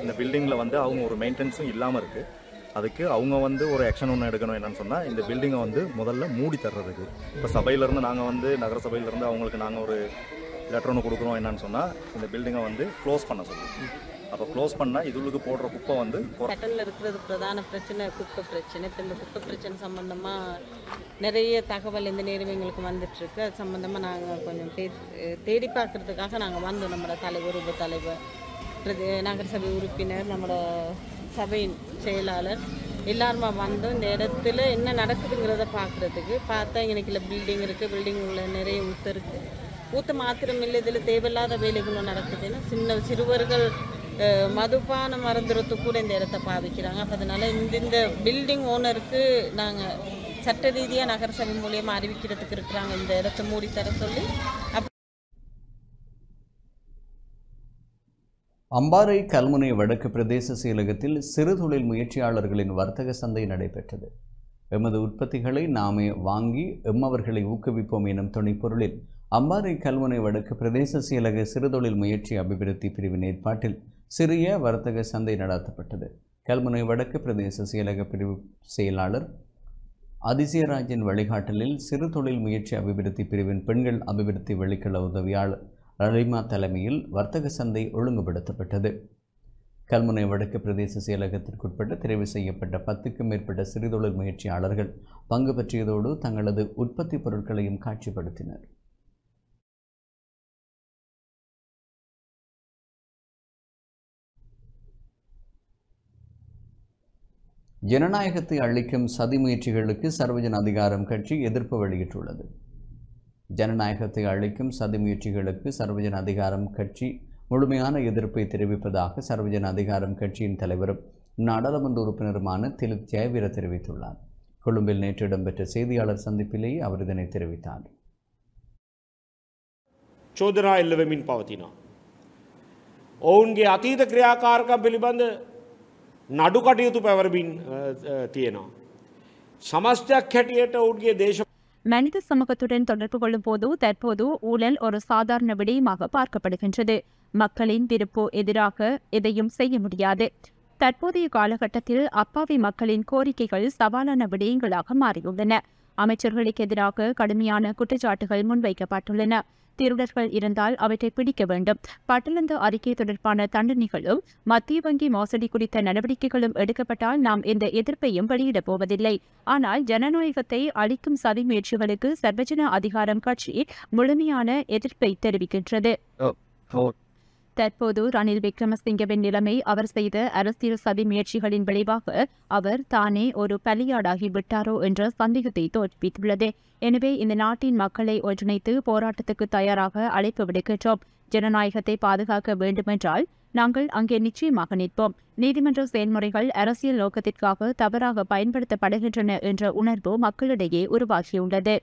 இந்த பில்டிங்கில் வந்து அவங்க ஒரு மெயின்டெனன்ஸும் இல்லாமல் இருக்குது. அதுக்கு அவங்க வந்து ஒரு ஆக்ஷன் ஒன்று எடுக்கணும். என்னென்னு சொன்னால் இந்த பில்டிங்கை வந்து முதல்ல மூடி தர்றதுக்கு இப்போ சபையிலேருந்து நாங்கள் வந்து நகர சபையிலேருந்து அவங்களுக்கு நாங்கள் ஒரு லெட்டர் ஒன்று கொடுக்குறோம். என்னன்னு சொன்னால் இந்த பில்டிங்கை வந்து க்ளோஸ் பண்ண சொல்லுவோம். அப்போ க்ளோஸ் பண்ணால் இதுளுக்கு போடுற குப்பை வந்து கட்டலில் இருக்கிறது பிரதான பிரச்சனை குப்பை பிரச்சனை. இப்போ இந்த குப்பை பிரச்சனை சம்மந்தமாக நிறைய தகவல் இந்த நேரம் எங்களுக்கு வந்துட்டுருக்கு. அது சம்மந்தமாக நாங்கள் கொஞ்சம் தேடி பார்க்குறதுக்காக நாங்கள் வந்தோம். நம்மளோட தலைவர், உபத்தலைவர், நகரசபை உறுப்பினர், நம்மளோட சபையின் செயலாளர் எல்லாருமா வந்தோம். இந்த இடத்துல என்ன நடக்குதுங்கிறத பார்க்குறதுக்கு பார்த்தா இன்றைக்கி பில்டிங் இருக்குது. பில்டிங் உள்ள நிறைய ஊற்று இருக்குது. ஊற்று மாத்திரம் இல்லை, இதில் தேவையில்லாத வேலைகளும் நடக்குதுன்னா சிறுவர்கள் மதுபான மருந்துறத்துக்கு கூட இந்த இடத்த பாவிக்கிறாங்க. அப்போ அதனால் இந்த பில்டிங் ஓனருக்கு நாங்கள் சட்ட ரீதியாக நகரசபை மூலியமாக அறிவிக்கிறதுக்கு இருக்கிறாங்க. இந்த இடத்த மூடித்தர சொல்லி. அம்பாறை கல்முனை வடக்கு பிரதேச செயலகத்தில் சிறு தொழில் முயற்சியாளர்களின் வர்த்தக சந்தை நடைபெற்றது. எமது உற்பத்திகளை நாமே வாங்கி எம்மவர்களை ஊக்குவிப்போம் எனும் துணைப்பொருளில் அம்பாறை கல்முனை வடக்கு பிரதேச செயலக சிறுதொழில் முயற்சி அபிவிருத்தி பிரிவின் ஏற்பாட்டில் சிறிய வர்த்தக சந்தை நடத்தப்பட்டது. கல்முனை வடக்கு பிரதேச செயலக பிரிவு செயலாளர் அதிசயராஜின் வழிகாட்டலில் சிறு தொழில் முயற்சி அபிவிருத்தி பிரிவின் பெண்கள் அபிவிருத்தி வெளிக்கள உதவியாளர் ரலிமா தலைமையில் வர்த்தக சந்தை ஒழுங்குபடுத்தப்பட்டது. கல்முனை வடக்கு பிரதேச செயலகத்திற்குட்பட்ட தெரிவு செய்யப்பட்ட 10க்கும் மேற்பட்ட சிறுதொழில் முயற்சியாளர்கள் பங்கு பற்றியதோடு தங்களது உற்பத்தி பொருட்களையும் காட்சிப்படுத்தினர். ஜனநாயகத்தை அளிக்கும் சதி முயற்சிகளுக்கு சர்வஜன அதிகாரம் கட்சி எதிர்ப்பு வெளியிட்டுள்ளது. ஜனநாயகத்தை அளிக்கும் சதி முயற்சிகளுக்கு சர்வஜன அதிகாரம் கட்சி முழுமையான எதிர்ப்பை தெரிவிப்பதாக சர்வஜன அதிகாரம் கட்சியின் தலைவரும் நாடாளுமன்ற உறுப்பினருமான திலிப் ஜெயவீர தெரிவித்துள்ளார். கொழும்பில் நேற்று இடம்பெற்ற செய்தியாளர் சந்திப்பிலேயே அவர் இதனை தெரிவித்தார். චෝදනා එල්ල වෙමින් පවතිනවා. ඔවුන්ගේ අතීත ක්‍රියාකාරකම් පිළිබඳ නඩු කටයුතු පැවරමින් තියෙනවා. සමස්තයක් හැටියට ඔවුන්ගේ දේශ மனித சமூகத்துடன் தொடர்பு கொள்ளும் போது தற்போது ஊழல் ஒரு சாதாரண விடயமாக பார்க்கப்படுகின்றது. மக்களின் விருப்போ எதிராக எதையும் செய்ய முடியாது. தற்போதைய காலகட்டத்தில் அப்பாவி மக்களின் கோரிக்கைகள் சவாலான விடயங்களாக மாறியுள்ளன. அமைச்சர்களுக்கு எதிராக கடுமையான குற்றச்சாட்டுகள் முன்வைக்கப்பட்டுள்ளன. திருடர்கள் இருந்தால் அவற்றை பிடிக்க வேண்டும். பட்டலந்த அறிக்கை தொடர்பான தண்டனைகளும் மத்திய வங்கி மோசடி குறித்த நடவடிக்கைகளும் எடுக்கப்பட்டால் நாம் எந்த எதிர்ப்பையும் வெளியிடப் போவதில்லை. ஆனால் ஜனநாயகத்தை அளிக்கும் சதி முயற்சிகளுக்கு சர்வஜன அதிகாரம் கட்சி முழுமையான எதிர்ப்பை தெரிவிக்கின்றது. தற்போது ரணில் விக்ரமசிங்கவின் நிலைமை அவர் செய்த அரசியல் சதி முயற்சிகளின் விளைவாக அவர் தானே ஒரு பலியாடாகி விட்டாரோ என்ற சந்தேகத்தை தோற்றுவித்துள்ளது. எனவே இந்த நாட்டின் மக்களை ஒன்றிணைத்து போராட்டத்துக்கு தயாராக அழைப்பு விடுக்கின்றோம். ஜனநாயகத்தை பாதுகாக்க வேண்டுமென்றால் நாங்கள் அங்கே நிச்சயமாக நிற்போம். நீதிமன்ற செயல்முறைகள் அரசியல் நோக்கத்திற்காக தவறாக பயன்படுத்தப்படுகின்றன என்ற உணர்வு மக்களிடையே உருவாகியுள்ளது.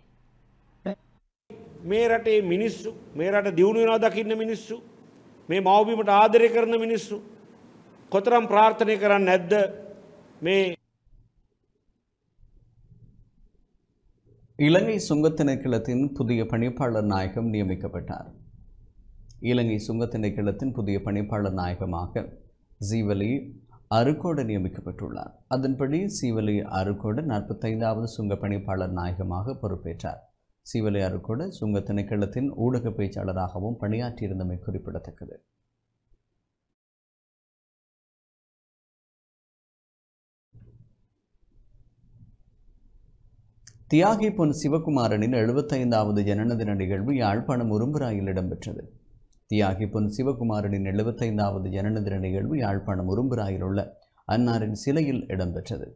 මේ රටේ මිනිස්සු මේ රට දියුණු වෙනවා දකින්න මිනිස්සු මේ මව්බිමට ආදරය කරන මිනිස්සු කොතරම් ප්‍රාර්ථනා කරන්නේ නැද්ද මේ இலங்கை சுங்கத் திணைக்களத்தின் புதிய பணிப்பாளர் நாயகம் நியமிக்கப்பட்டார். இலங்கை சுங்கத் திணைக்களத்தின் புதிய பணிப்பாளர் நாயகமாக ஜீவலி அருக்கோடு நியமிக்கப்பட்டுள்ளார். அதன்படி சீவலி அருக்கோடு 45வது சுங்க பணிப்பாளர் நாயகமாக பொறுப்பேற்றார். சீவலி அருக்கோடு சுங்க திணைக்களத்தின் ஊடக பேச்சாளராகவும் பணியாற்றியிருந்தமை குறிப்பிடத்தக்கது. தியாகி பொன் சிவகுமாரனின் 75வது ஜனன தின நிகழ்வு யாழ்ப்பாணம் உரும்புராயில் இடம்பெற்றது. தியாகி பொன் சிவகுமாரனின் 75வது ஜனன தின நிகழ்வு யாழ்ப்பாணம் உரும்புராயில் உள்ள அன்னாரின் சிலையில் இடம்பெற்றது.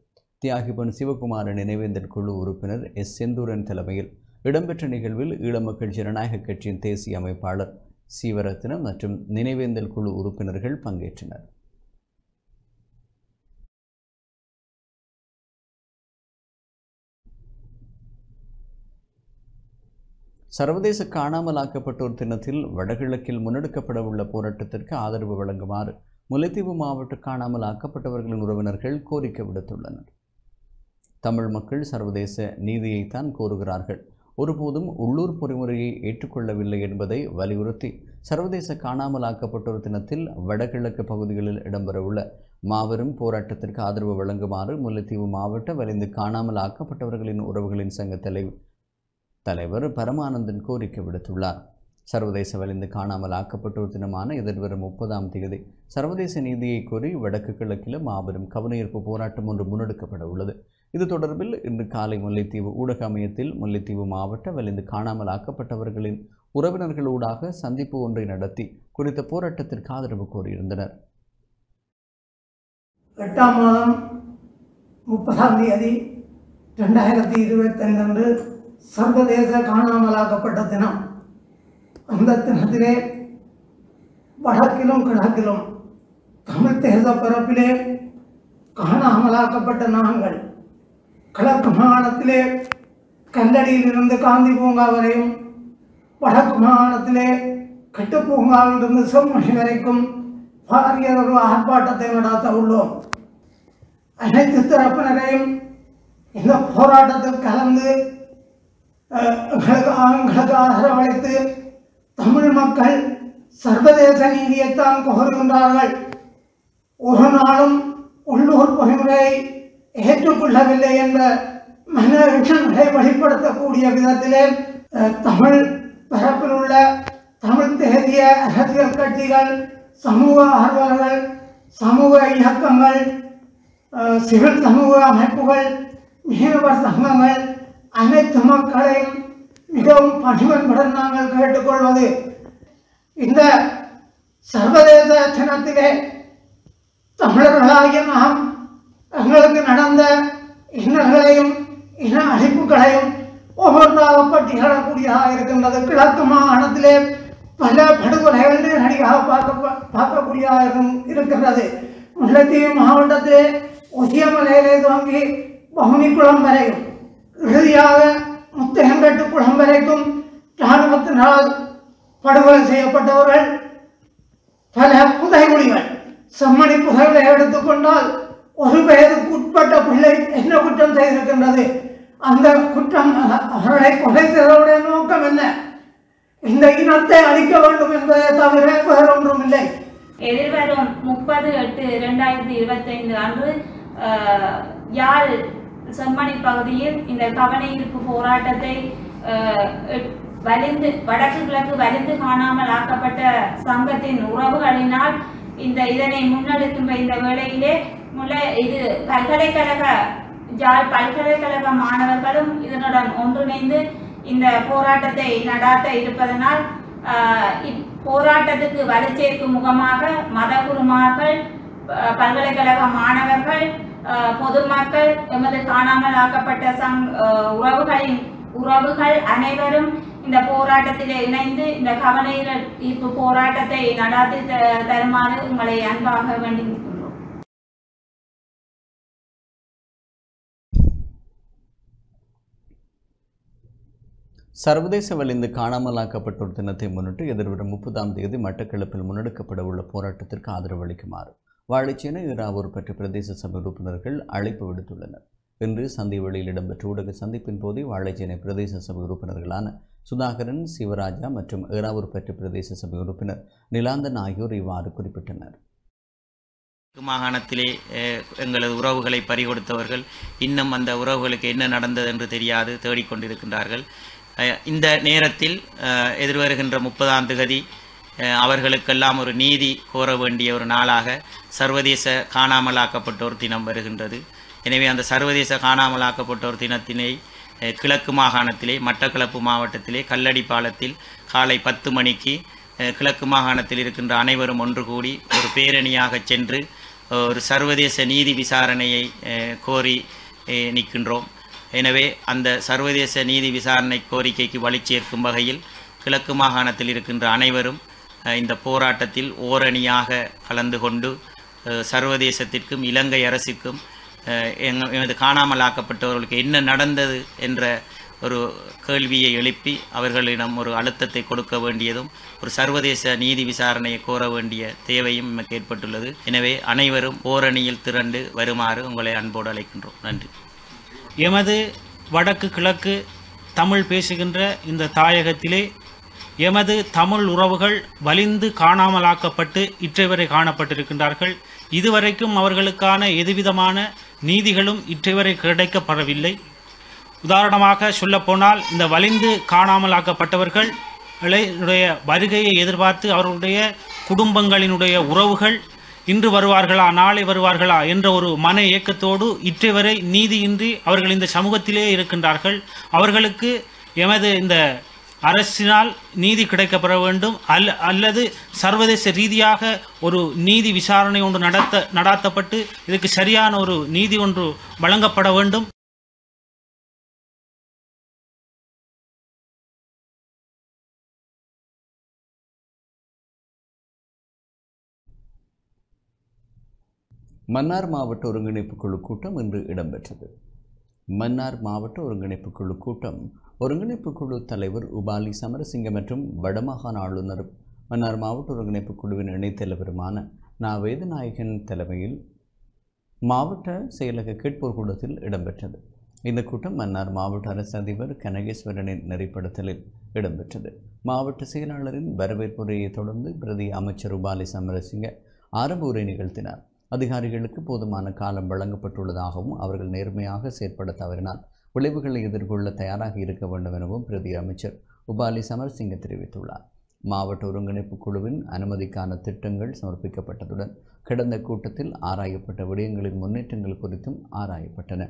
தியாகி பொன் சிவகுமாரன் நினைவேந்தல் குழு உறுப்பினர் எஸ் செந்தூரன் தலைமையில் இடம்பெற்ற நிகழ்வில் ஈழமக்கள் ஜனநாயக கட்சியின் தேசிய அமைப்பாளர் சீவரத்னம் மற்றும் நினைவேந்தல் குழு உறுப்பினர்கள் பங்கேற்றனர். சர்வதேச காணாமலாக்கப்பட்டோர் தினத்தில் வடகிழக்கில் முன்னெடுக்கப்படவுள்ள போராட்டத்திற்கு ஆதரவு வழங்குமாறு முல்லைத்தீவு மாவட்ட காணாமலாக்கப்பட்டவர்களின் உறவினர்கள் கோரிக்கை விடுத்துள்ளனர். தமிழ் மக்கள் சர்வதேச நீதியைத்தான் கோருகிறார்கள், ஒருபோதும் உள்ளூர் பொறிமுறையை ஏற்றுக்கொள்ளவில்லை என்பதை வலியுறுத்தி சர்வதேச காணாமலாக்கப்பட்டோர் தினத்தில் வடகிழக்கு பகுதிகளில் இடம்பெறவுள்ள மாபெரும் போராட்டத்திற்கு ஆதரவு வழங்குமாறு முல்லைத்தீவு மாவட்ட வலிந்து காணாமலாக்கப்பட்டவர்களின் உறவுகளின் சங்க தலைவர் பரமானந்தன் கோரிக்கை விடுத்துள்ளார். சர்வதேச வலிந்து காணாமல் ஆக்கப்பட்டோர் தினமான எதிர்வரும் 30ஆம் தேதி சர்வதேச நீதியை கோரி வடக்கு கிழக்கில் மாபெரும் கவனஈர்ப்பு போராட்டம் ஒன்று முன்னெடுக்கப்பட உள்ளது. இது தொடர்பில் இன்று காலை முல்லைத்தீவு ஊடக அமையத்தில் முல்லைத்தீவு மாவட்ட வலிந்து காணாமல் ஆக்கப்பட்டவர்களின் உறவினர்களூடாக சந்திப்பு ஒன்றை நடத்தி குறித்த போராட்டத்திற்கு ஆதரவு கோரியிருந்தனர். 8ஆம் மாதம் 30ஆம் தேதி 2025 அன்று சர்வதேச காணாமலாக்கப்பட்ட தினம். அந்த தினத்திலே வடக்கிலும் கிழக்கிலும் தமிழ் தேச பரப்பிலே காணாமலாக்கப்பட்ட நாங்கள் கிழக்கு மாகாணத்திலே கல்லடியிலிருந்து காந்தி பூங்கா வரையும், வடக்கு மாகாணத்திலே கட்டுப்பூங்காவிலிருந்து செம்மணி வரைக்கும் பாரிய ஒரு ஆர்ப்பாட்டத்தை நடாத்த உள்ளோம். அனைத்து தரப்பினரையும் இந்த போராட்டத்தில் கலந்து எங்களுக்கு ஆதரவளித்து தமிழ் மக்கள் சர்வதேச நீதியைத்தான் கோருகின்றார்கள், ஒரு நாளும் உள்ளூர் பொறிமுறையை ஏற்றுக்கொள்ளவில்லை என்ற மனங்களை வெளிப்படுத்தக்கூடிய விதத்திலே தமிழ் பரப்பில் உள்ள தமிழ் தேசிய அரசியல் கட்சிகள், சமூக ஆர்வலர்கள், சமூக இயக்கங்கள், சிவில் சமூக அமைப்புகள், மீனவர் சங்கங்கள் அனைத்து மக்களையும் மிகவும் பணிவன்புடன் நாங்கள் கேட்டுக்கொள்வது, இந்த சர்வதேச தினத்திலே தமிழர்களாகிய நாம் எங்களுக்கு நடந்த இன்னல்களையும் இன அழிப்புகளையும் ஒவ்வொன்றாக பட்டியலிடக்கூடியதாக இருக்கின்றது. கிழக்கு மாகாணத்திலே பல படுகொலைகள் நேரடியாக பார்க்கக்கூடியதாக இருக்கின்றது. முல்லைத்தீவு மாவட்டத்திலே ஒசியமலையிலே துவங்கி பவுனிக்குளம் வரையும், இறுதியாக முத்தையங்கட்டு குளம் வரைக்கும் இராணுவத்தினால் படுகொலை செய்யப்பட்டவர்கள் பல புதைகுழிகள். செம்மணி புதைகளை எடுத்துக்கொண்டால் ஒரு வயதுக்கு உட்பட்ட பிள்ளை என்ன குற்றம் செய்திருக்கின்றது? அந்த குற்றம் அவர்களை கொலை செய்தவருடைய நோக்கம் என்ன? இந்த இனத்தை அழிக்க வேண்டும் என்பதை தவிர வேறு ஒன்றும் இல்லை. எதிர்வரும் 30/8/2025 அன்று யாழ் செம்மணி பகுதியில் இந்த கவனஈர்ப்பு போராட்டத்தை வடக்கு கிழக்கு வலிந்து காணாமல் ஆக்கப்பட்ட சங்கத்தின் உறவுகளினால் இதனை முன்னெடுக்கின்ற இந்த வேளையிலே இது யாழ் பல்கலைக்கழக மாணவர்களும் இதனுடன் ஒன்றிணைந்து இந்த போராட்டத்தை நடாத்த இருப்பதனால் இப்போராட்டத்துக்கு வலு சேர்க்கும் முகமாக மதகுருமார்கள், பல்கலைக்கழக மாணவர்கள், பொதுமக்கள், எமது காணாமல் ஆக்கப்பட்ட உறவுகள் அனைவரும் இந்த போராட்டத்திலே இணைந்து இந்த கவனஈர்ப்பு போராட்டத்தை நடாத்தி தருமாறு உங்களை அன்பாக வேண்டியிருக்கின்றோம். சர்வதேச வலிந்து காணாமலாக்கப்பட்டோர் தினத்தை முன்னிட்டு எதிர்வரும் 30ஆம் தேதி மட்டக்களப்பில் முன்னெடுக்கப்பட உள்ள போராட்டத்திற்கு ஆதரவு அளிக்குமாறு வாழைச்சேனை ஈராவூர் பற்றி பிரதேச சபை உறுப்பினர்கள் அழைப்பு விடுத்துள்ளனர். இன்று சந்தைவெளியில் இடம்பெற்ற ஊடக சந்திப்பின் போது வாழைச்சேனை பிரதேச சபை உறுப்பினர்களான சுதாகரன், சிவராஜா மற்றும் ஈராவூர் பற்றி பிரதேச சபை உறுப்பினர் நிலாந்தன் ஆகியோர் இவ்வாறு குறிப்பிட்டனர். மாகாணத்திலே எங்களது உறவுகளை பறிகொடுத்தவர்கள் இன்னும் அந்த உறவுகளுக்கு என்ன நடந்தது என்று தெரியாது தேடிக்கொண்டிருக்கின்றார்கள். இந்த நேரத்தில் எதிர்வருகின்ற 30ஆம் தேதி அவர்களுக்கெல்லாம் ஒரு நீதி கோர வேண்டிய ஒரு நாளாக சர்வதேச காணாமலாக்கப்பட்டோர் தினம் வருகின்றது. எனவே அந்த சர்வதேச காணாமலாக்கப்பட்டோர் தினத்தினை கிழக்கு மாகாணத்திலே மட்டக்களப்பு மாவட்டத்திலே கல்லடி பாலத்தில் காலை 10 மணிக்கு கிழக்கு மாகாணத்தில் இருக்கின்ற அனைவரும் ஒன்று கூடி ஒரு பேரணியாக சென்று ஒரு சர்வதேச நீதி விசாரணையை கோரி நிற்கின்றோம். எனவே அந்த சர்வதேச நீதி விசாரணை கோரிக்கைக்கு வழி சேர்க்கும் வகையில் கிழக்கு மாகாணத்தில் இருக்கின்ற அனைவரும் இந்த போராட்டத்தில் ஓரணியாக கலந்து கொண்டு சர்வதேசத்திற்கும் இலங்கை அரசுக்கும் எமது காணாமலாக்கப்பட்டவர்களுக்கு என்ன நடந்தது என்ற ஒரு கேள்வியை எழுப்பி அவர்களிடம் ஒரு அழுத்தத்தை கொடுக்க வேண்டியதும் ஒரு சர்வதேச நீதி விசாரணையை கோர வேண்டிய தேவையும் நமக்கு ஏற்பட்டுள்ளது. எனவே அனைவரும் ஓரணியில் திரண்டு வருமாறு உங்களை அன்போடு அழைக்கின்றோம். நன்றி. எமது வடக்கு கிழக்கு தமிழ் பேசுகின்ற இந்த தாயகத்திலே எமது தமிழ் உறவுகள் வலிந்து காணாமலாக்கப்பட்டு இற்றைவரை காணப்பட்டிருக்கின்றார்கள். இதுவரைக்கும் அவர்களுக்கான எதுவிதமான நீதிகளும் இற்றைவரை கிடைக்கப்படவில்லை. உதாரணமாக சொல்லப்போனால் இந்த வலிந்து காணாமலாக்கப்பட்டவர்களுடைய வருகையை எதிர்பார்த்து அவர்களுடைய குடும்பங்களினுடைய உறவுகள் இன்று வருவார்களா நாளை வருவார்களா என்ற ஒரு மன இயக்கத்தோடு இற்றைவரை நீதியின்றி அவர்கள் இந்த சமூகத்திலே இருக்கின்றார்கள். அவர்களுக்கு எமது இந்த அரசினால் நீதி கிடைக்கப்பெற வேண்டும். அல்லது சர்வதேச ரீதியாக ஒரு நீதி விசாரணை ஒன்று நடாத்தப்பட்டு இதுக்கு சரியான ஒரு நீதி ஒன்று வழங்கப்பட வேண்டும். மன்னார் மாவட்ட ஒருங்கிணைப்பு குழு கூட்டம் இன்று இடம்பெற்றது. மன்னார் மாவட்ட ஒருங்கிணைப்பு குழு கூட்டம் ஒருங்கிணைப்பு குழு தலைவர் உபாலி சமரசிங்க மற்றும் வடமாகாண ஆளுநர் மன்னார் மாவட்ட ஒருங்கிணைப்பு குழுவின் இணைத்தலைவருமான நா வேதநாயகன் தலைமையில் மாவட்ட செயலக கேட்போர் கூடத்தில் இடம்பெற்றது. இந்த கூட்டம் மன்னார் மாவட்ட அரசு அதிபர் கனகேஸ்வரனின் நெறிப்படுத்தலில் இடம்பெற்றது. மாவட்ட செயலாளரின் வரவேற்புரையை தொடர்ந்து பிரதி அமைச்சர் உபாலி சமரசிங்க ஆரம்ப உரை நிகழ்த்தினார். அதிகாரிகளுக்கு போதுமான காலம் வழங்கப்பட்டுள்ளதாகவும் அவர்கள் நேர்மையாக செயற்பட தவறினால் விளைவுகளை எதிர்கொள்ள தயாராக இருக்க வேண்டும் எனவும் பிரதி அமைச்சர் உபாலி சமரசிங்க தெரிவித்துள்ளார். மாவட்ட ஒருங்கிணைப்பு குழுவின் அனுமதிக்கான திட்டங்கள் சமர்ப்பிக்கப்பட்டதுடன் கடந்த கூட்டத்தில் ஆராயப்பட்ட விடயங்களின் முன்னேற்றங்கள் குறித்தும் ஆராயப்பட்டன.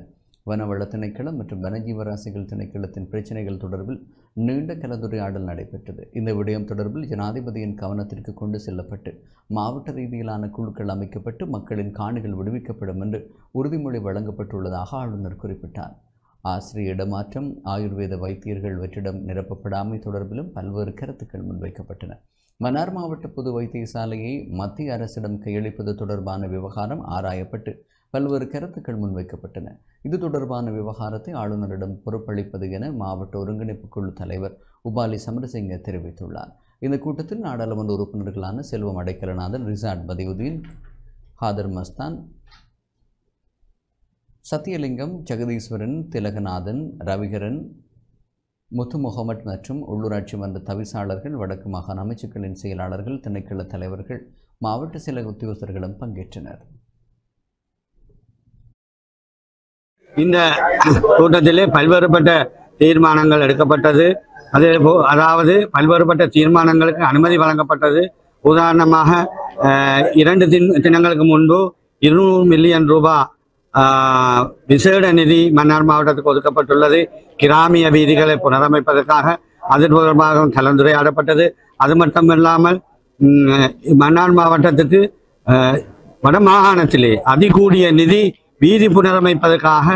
வனவள திணைக்களம் மற்றும் வனஜீவராசிகள் திணைக்களத்தின் பிரச்சினைகள் தொடர்பில் நீண்ட கலந்துரையாடல் நடைபெற்றது. இந்த விடயம் தொடர்பில் ஜனாதிபதியின் கவனத்திற்கு கொண்டு செல்லப்பட்டு மாவட்ட ரீதியிலான குழுக்கள் அமைக்கப்பட்டு மக்களின் காணிகள் விடுவிக்கப்படும் என்று உறுதிமொழி வழங்கப்பட்டுள்ளதாக ஆளுநர் குறிப்பிட்டார். ஆசிரிய இடமாற்றம், ஆயுர்வேத வைத்தியர்கள் வெற்றிடம் நிரப்பப்படாமை தொடர்பிலும் பல்வேறு கருத்துக்கள் முன்வைக்கப்பட்டன. மன்னார் மாவட்ட பொது வைத்தியசாலையை மத்திய அரசிடம் கையளிப்பது தொடர்பான விவகாரம் ஆராயப்பட்டு பல்வேறு கருத்துக்கள் முன்வைக்கப்பட்டன. இது தொடர்பான விவகாரத்தை ஆளுநரிடம் பொறுப்பளிப்பது என மாவட்ட ஒருங்கிணைப்பு குழு தலைவர் உபாலி சமரசிங்க தெரிவித்துள்ளார். இந்த கூட்டத்தில் நாடாளுமன்ற உறுப்பினர்களான செல்வம் அடைக்கலநாதன், ரிசாட் பதியுதீன், ஹாதர் மஸ்தான், சத்தியலிங்கம், ஜெகதீஸ்வரன், திலகநாதன், ரவிகரன், முத்து முகமட் மற்றும் உள்ளூராட்சி மன்ற தவிசாளர்கள், வடக்கு மாகாண அமைச்சுக்களின் செயலாளர்கள், திணைக்கள தலைவர்கள், மாவட்ட சில உத்தியோகஸ்தர்களும் பங்கேற்றனர். இந்த கூட்டத்திலே பல்வேறுபட்ட தீர்மானங்கள் எடுக்கப்பட்டது. அதாவது பல்வேறுபட்ட தீர்மானங்களுக்கு அனுமதி வழங்கப்பட்டது. உதாரணமாக 2 தினங்களுக்கு முன்பு 200 மில்லியன் ரூபாய் விசேட நிதி மன்னார் மாவட்டத்துக்கு ஒதுக்கப்பட்டுள்ளது. கிராமிய வீதிகளை புனரமைப்பதற்காக அது தொடர்பாக கலந்துரையாடப்பட்டது. அது மட்டுமில்லாமல் மன்னார் மாவட்டத்துக்கு வடமாகாணத்திலே அதிகூடிய நிதி வீதி புனரமைப்பதற்காக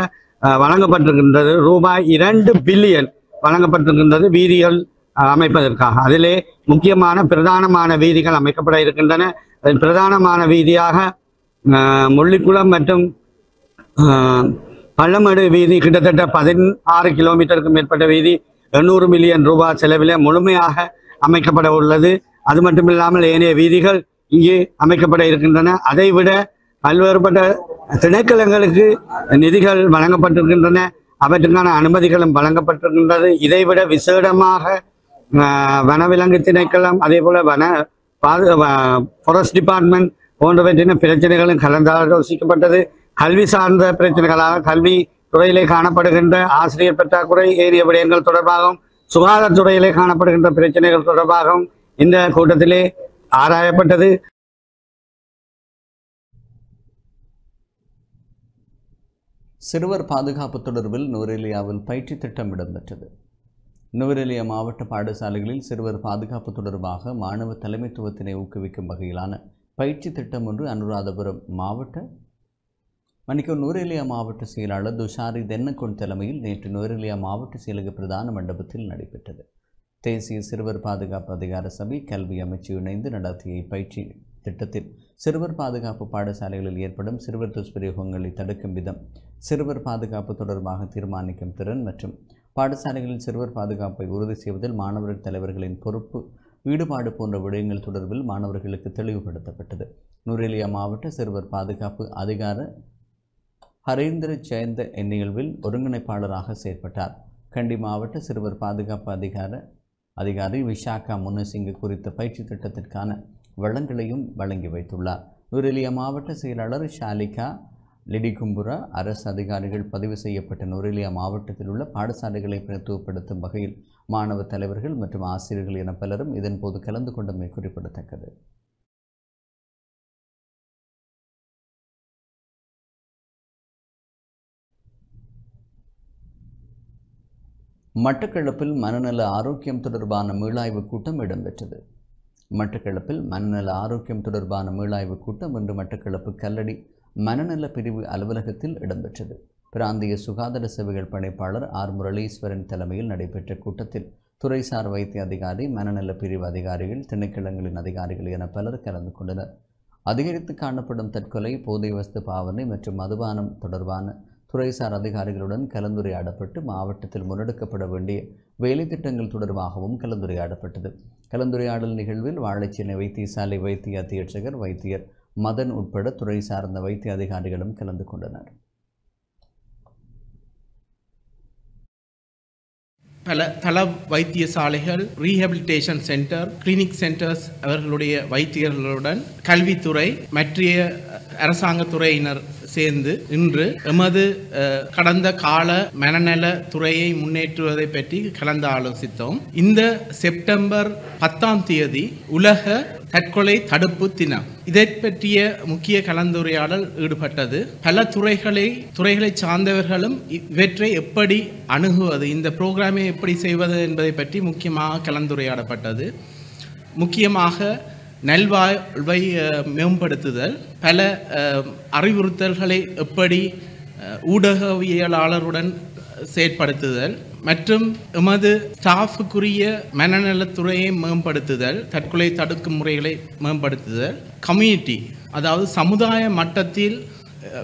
வழங்கப்பட்டிருக்கின்றது. ரூபாய் 2 பில்லியன் வழங்கப்பட்டிருக்கின்றது வீதிகள் அமைப்பதற்காக. அதிலே முக்கியமான பிரதானமான வீதிகள் அமைக்கப்பட இருக்கின்றன. அதன் பிரதானமான வீதியாக முள்ளிக்குளம் மற்றும் பள்ளமடு வீதி கிட்டத்தட்ட 16 கிலோமீட்டருக்கு மேற்பட்ட வீதி 800 மில்லியன் ரூபாய் செலவிலே முழுமையாக அமைக்கப்பட உள்ளது. அது மட்டுமில்லாமல் ஏனைய வீதிகள் இங்கே அமைக்கப்பட இருக்கின்றன. அதைவிட பல்வேறுபட்ட திணைக்களங்களுக்கு நிதிகள் வழங்கப்பட்டிருக்கின்றன. அவற்றுக்கான அனுமதிகளும் வழங்கப்பட்டிருக்கின்றது. இதைவிட விசேடமாக வனவிலங்கு திணைக்களம், அதே போல ஃபாரஸ்ட் டிபார்ட்மெண்ட் போன்றவற்றின் பிரச்சனைகளும் கலந்தாலோசிக்கப்பட்டது. கல்வி சார்ந்த பிரச்சனைகளாக கல்வி துறையிலே காணப்படுகின்ற ஆசிரியர் பற்றாக்குறை, ஏனைய விடயங்கள் தொடர்பாகவும் சுகாதாரத்துறையிலே காணப்படுகின்ற பிரச்சனைகள் தொடர்பாகவும் இந்த கூட்டத்திலே ஆராயப்பட்டது. சிறுவர் பாதுகாப்பு தொடர்பில் நுவரெலியாவில் பயிற்சி திட்டம் இடம்பெற்றது. நுவரெலியா மாவட்ட பாடசாலைகளில் சிறுவர் பாதுகாப்பு தொடர்பாக மாணவ தலைமைத்துவத்தினை ஊக்குவிக்கும் வகையிலான பயிற்சி திட்டம் ஒன்று அனுராதபுரம் நுவரெலியா மாவட்ட செயலாளர் துஷாரி தென்னகொன் தலைமையில் நேற்று நுவரெலியா மாவட்ட செயலக பிரதான மண்டபத்தில் நடைபெற்றது. தேசிய சிறுவர் பாதுகாப்பு அதிகார சபை கல்வி அமைச்சு இணைந்து நடத்திய இப்பயிற்சி திட்டத்தில் சிறுவர் பாதுகாப்பு பாடசாலைகளில் ஏற்படும் சிறுவர் துஷ்பிரயோகங்களை தடுக்கும் விதம், சிறுவர் பாதுகாப்பு தொடர்பாக தீர்மானிக்கும் திறன் மற்றும் பாடசாலைகளில் சிறுவர் பாதுகாப்பை உறுதி செய்வதில் மாணவர் தலைவர்களின் பொறுப்பு ஈடுபாடு போன்ற விடயங்கள் தொடர்பில் மாணவர்களுக்கு தெளிவுபடுத்தப்பட்டது. நுவரெலியா மாவட்ட சிறுவர் பாதுகாப்பு அதிகார ஹரேந்திர ஜெயந்த இந்நிகழ்வில் ஒருங்கிணைப்பாளராக செயற்பட்டார். கண்டி மாவட்ட சிறுவர் பாதுகாப்பு அதிகாரி விஷாகா முன்னசிங்க குறித்த பயிற்சி திட்டத்திற்கான வளங்களையும் வழங்கி வைத்துள்ளார். நுவரெலியா மாவட்ட செயலாளர் ஷாலிகா லிடிகும்புரா அரசு அதிகாரிகள் பதிவு செய்யப்பட்ட நுவரெலியா மாவட்டத்தில் உள்ள பாடசாலைகளை பிரதித்துவப்படுத்தும் வகையில் மாணவ தலைவர்கள் மற்றும் ஆசிரியர்கள் என பலரும் இதன்போது கலந்து கொண்டமை குறிப்பிடத்தக்கது. மட்டக்களப்பில் மனநல ஆரோக்கியம் தொடர்பான மீளாய்வு கூட்டம் இடம்பெற்றது. மட்டக்களப்பில் மனநல ஆரோக்கியம் தொடர்பான மீளாய்வு கூட்டம் இன்று மட்டக்களப்பு கல்லடி மனநல பிரிவு அலுவலகத்தில் இடம்பெற்றது. பிராந்திய சுகாதார சேவைகள் பணிப்பாளர் ஆர் முரளீஸ்வரன் தலைமையில் நடைபெற்ற கூட்டத்தில் துறைசார் வைத்திய அதிகாரி, மனநல பிரிவு அதிகாரிகள், திணைக்களங்களின் அதிகாரிகள் என பலர் கலந்து கொண்டனர். அதிகரித்து காணப்படும் தற்கொலை, போதை வஸ்து பாவனை மற்றும் மதுபானம் தொடர்பான துறைசார் அதிகாரிகளுடன் கலந்துரையாடப்பட்டு மாவட்டத்தில் முன்னெடுக்கப்பட வேண்டிய வேலை திட்டங்கள் தொடர்பாகவும் கலந்துரையாடப்பட்டது. கலந்துரையாடல் நிகழ்வில் வாழைச்சேனை வைத்தியசாலை வைத்திய அத்தியட்சகர் வைத்தியர் மதன் உட்பட துறை சார்ந்த வைத்திய அதிகாரிகளும் கலந்து கொண்டனர். பல தள வைத்தியசாலைகள், ரீஹபிலிட்டேஷன் சென்டர், கிளினிக் சென்டர்ஸ் அவர்களுடைய வைத்தியர்களுடன் கல்வித்துறை மற்றைய அரசாங்கத்துறையினர் சேர்ந்து இன்று எமது கடந்த கால மனநல துறையை முன்னேற்றுவதை பற்றி கலந்து ஆலோசித்தோம். இந்த செப்டம்பர் 10 உலக தற்கொலை தடுப்பு தினம். இதை பற்றிய முக்கிய கலந்துரையாடல் ஈடுபட்டது. பல துறைகளை சார்ந்தவர்களும் இவற்றை எப்படி அணுகுவது, இந்த புரோகிராமை எப்படி செய்வது என்பதை பற்றி முக்கியமாக கலந்துரையாடப்பட்டது. முக்கியமாக நல்வாழ்வை மேம்படுத்துதல், பல அறிவுறுத்தல்களை எப்படி ஊடகவியலாளருடன் செயற்படுத்துதல் மற்றும் எமது ஸ்டாஃபுக்குரிய மனநலத்துறையை மேம்படுத்துதல், தற்கொலை தடுக்கும் முறைகளை மேம்படுத்துதல், கம்யூனிட்டி அதாவது சமுதாய மட்டத்தில்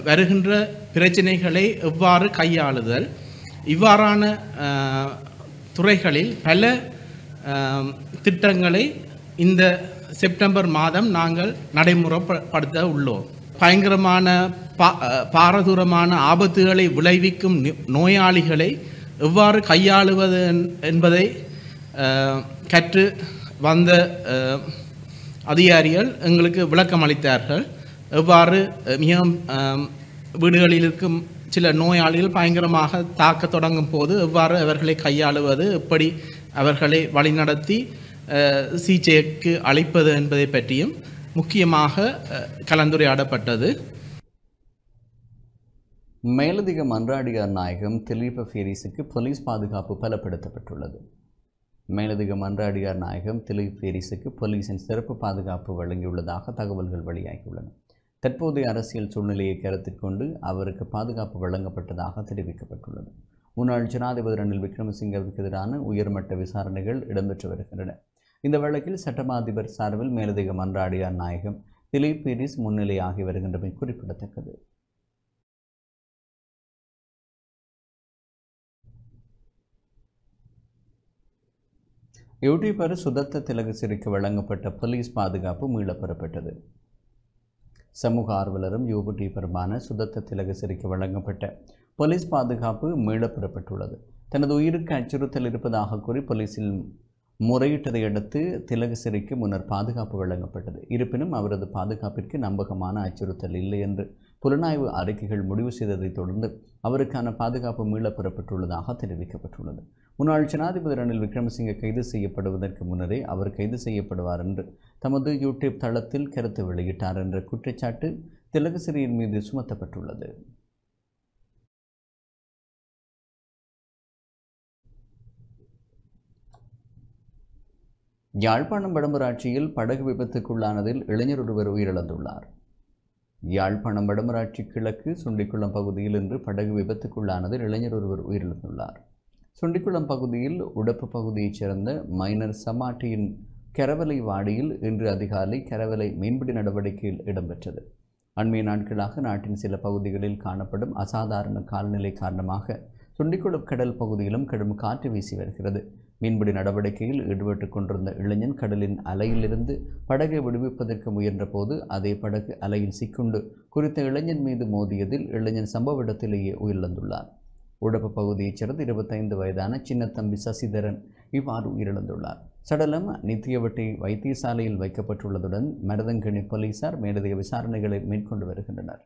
வருகின்ற பிரச்சனைகளை எவ்வாறு கையாளுதல், இவ்வாறான துறைகளில் பல திட்டங்களை இந்த செப்டம்பர் மாதம் நாங்கள் நடைமுறைப்படுத்த உள்ளோம். பயங்கரமான பாரதூரமான ஆபத்துகளை விளைவிக்கும் நோயாளிகளை எவ்வாறு கையாளுவது என்பதை கற்று வந்த அதிகாரிகள் எங்களுக்கு விளக்கம் அளித்தார்கள். எவ்வாறு மிகவும் வீடுகளில் இருக்கும் சில நோயாளிகள் பயங்கரமாக தாக்க தொடங்கும் போது எவ்வாறு அவர்களை கையாளுவது, எப்படி அவர்களை வழிநடத்தி சிகிச்சைக்கு அளிப்பது என்பதை பற்றியும் முக்கியமாக கலந்துரையாடப்பட்டது. மேலதிக மன்றாடியார் நாயகம் திலீப ஃபேரிஸுக்கு போலீஸ் பாதுகாப்பு பலப்படுத்தப்பட்டுள்ளது. மேலதிக மன்றாடியார் நாயகம் திலீப் ஃபேரிஸுக்கு போலீசின் சிறப்பு பாதுகாப்பு வழங்கியுள்ளதாக தகவல்கள் வெளியாகியுள்ளன. தற்போதைய அரசியல் சூழ்நிலையை கருத்தில் கொண்டு அவருக்கு பாதுகாப்பு வழங்கப்பட்டதாக தெரிவிக்கப்பட்டுள்ளது. முன்னாள் ஜனாதிபதி ரணில் விக்ரமசிங்கவுக்கு எதிரான உயர்மட்ட விசாரணைகள் இடம்பெற்று வருகின்றன. இந்த வழக்கில் சட்டமா அதிபர் சார்பில் மேலதிக மன்றாடியார் நாயகம் திலீப் ஃபேரிஸ் முன்னிலையாகி வருகின்றமை குறிப்பிடத்தக்கது. யூடியூபர் சுதத்த திலகசிறிக்கு வழங்கப்பட்ட போலீஸ் பாதுகாப்பு மீளப்பெறப்பட்டது. சமூக ஆர்வலரும் யூடியூபருமான சுதத்த திலகசிறிக்கு வழங்கப்பட்ட போலீஸ் பாதுகாப்பு மீளப்பெறப்பட்டுள்ளது. தனது உயிருக்கு அச்சுறுத்தல் இருப்பதாக கூறி போலீசில் முறையிட்டதை அடுத்து திலகசிறிக்கு முன்னர் பாதுகாப்பு வழங்கப்பட்டது. இருப்பினும் அவரது பாதுகாப்பிற்கு நம்பகமான அச்சுறுத்தல் இல்லை என்று புலனாய்வு அறிக்கைகள் முடிவு செய்ததைத் தொடர்ந்து அவருக்கான பாதுகாப்பு மீளப்பெறப்பட்டுள்ளதாக தெரிவிக்கப்பட்டுள்ளது. முன்னாள் ஜனாதிபதி ரணில் விக்ரமசிங்கே கைது செய்யப்படுவதற்கு முன்னரே அவர் கைது செய்யப்படுவார் என்று தமது யூடியூப் தளத்தில் கருத்து வெளியிட்டார் என்ற குற்றச்சாட்டு திலகசிறியின் மீது சுமத்தப்பட்டுள்ளது. யாழ்ப்பாணம் வடமராட்சியில் படகு விபத்துக்குள்ளானதில் இளைஞர் ஒருவர் உயிரிழந்துள்ளார். யாழ்ப்பாணம் வடமராட்சி கிழக்கு சுண்டிக்குளம் பகுதியில் இன்று படகு விபத்துக்குள்ளானதில் இளைஞர் ஒருவர் உயிரிழந்துள்ளார். சுண்டிக்குளம் பகுதியில் உடப்பு பகுதியைச் சேர்ந்த மைனர் சமாட்டியின் கரவலை வாடியில் இன்று அதிகாலை கரவலை மீன்பிடி நடவடிக்கையில் இடம்பெற்றது. அண்மைய நாட்களாக நாட்டின் சில பகுதிகளில் காணப்படும் அசாதாரண காலநிலை காரணமாக சுண்டிக்குளம் கடல் பகுதியிலும் கடும் காற்று வீசி வருகிறது. மீன்பிடி நடவடிக்கையில் ஈடுபட்டுக் கொண்டிருந்த இளைஞன் கடலின் அலையிலிருந்து படகை விடுவிப்பதற்கு முயன்ற போது அதே படகு அலையில் சிக்குண்டு குறித்த இளைஞன் மீது மோதியதில் இளைஞன் சம்பவ இடத்திலேயே உயிரிழந்துள்ளார். உடப்பு பகுதியைச் சேர்ந்த 25 வயதான சின்னத்தம்பி சசிதரன் இவ்வாறு உயிரிழந்துள்ளார். சடலம் நித்தியவட்டி வைத்தியசாலையில் வைக்கப்பட்டுள்ளதுடன் மருதங்கணி போலீசார் மேலதிக விசாரணைகளை மேற்கொண்டு வருகின்றனர்.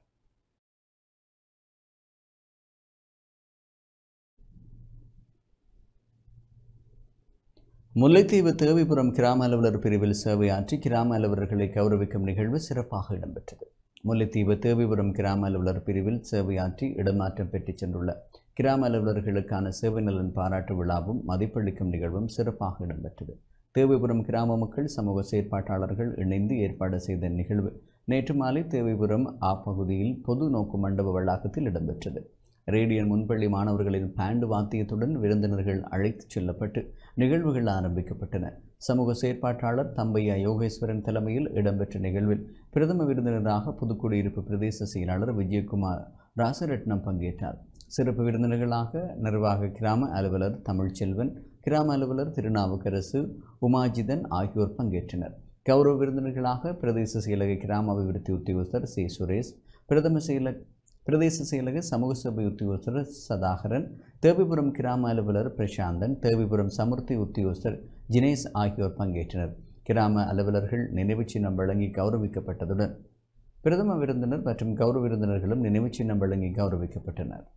முல்லைத்தீவு தேவிபுரம் கிராம அலுவலர் பிரிவில் சேவையாற்றி கிராம அலுவலர்களை கௌரவிக்கும் நிகழ்வு சிறப்பாக இடம்பெற்றது. முல்லைத்தீவு தேவிபுரம் கிராம அலுவலர் பிரிவில் சேவையாற்றி இடமாற்றம் பெற்றுச் சென்றுள்ள கிராம அலுவலர்களுக்கான சேவை நலன் பாராட்டு விழாவும் மதிப்பளிக்கும் நிகழ்வும் சிறப்பாக இடம்பெற்றது. தேவிபுரம் கிராம மக்கள் சமூக செயற்பாட்டாளர்கள் இணைந்து ஏற்பாடு செய்த நிகழ்வு நேற்று மாலை தேவிபுரம் பகுதியில் பொது நோக்கு மண்டப வளாகத்தில் இடம்பெற்றது. ரேடியன் முன்பள்ளி மாணவர்களின் பேண்டு வாத்தியத்துடன் விருந்தினர்கள் அழைத்துச் செல்லப்பட்டு நிகழ்வுகள் ஆரம்பிக்கப்பட்டன. சமூக செயற்பாட்டாளர் தம்பையா யோகேஸ்வரன் தலைமையில் இடம்பெற்ற நிகழ்வில் பிரதம விருந்தினராக புதுக்குடியிருப்பு பிரதேச செயலாளர் விஜயகுமார் ராசரட்னம் பங்கேற்றார். சிறப்பு விருந்தினர்களாக நிர்வாக கிராம அலுவலர் தமிழ்ச்செல்வன், கிராம அலுவலர் திருநாவுக்கரசு, உமாஜிதன் ஆகியோர் பங்கேற்றனர். கௌரவ விருந்தினர்களாக பிரதேச செயலக கிராம அபிவிருத்தி உத்தியோகஸ்தர் சி சுரேஷ், பிரதேச செயலக சமூக சபை உத்தியோகஸ்தர் சதாகரன், தேவிபுரம் கிராம அலுவலர் பிரசாந்தன், தேவிபுரம் சமுர்த்தி உத்தியோகஸ்தர் ஜினேஷ் ஆகியோர் பங்கேற்றனர். கிராம அலுவலர்கள் நினைவு சின்னம் வழங்கி கௌரவிக்கப்பட்டதுடன் பிரதம விருந்தினர் மற்றும் கௌரவ விருந்தினர்களும் நினைவு சின்னம் வழங்கி கௌரவிக்கப்பட்டனர்.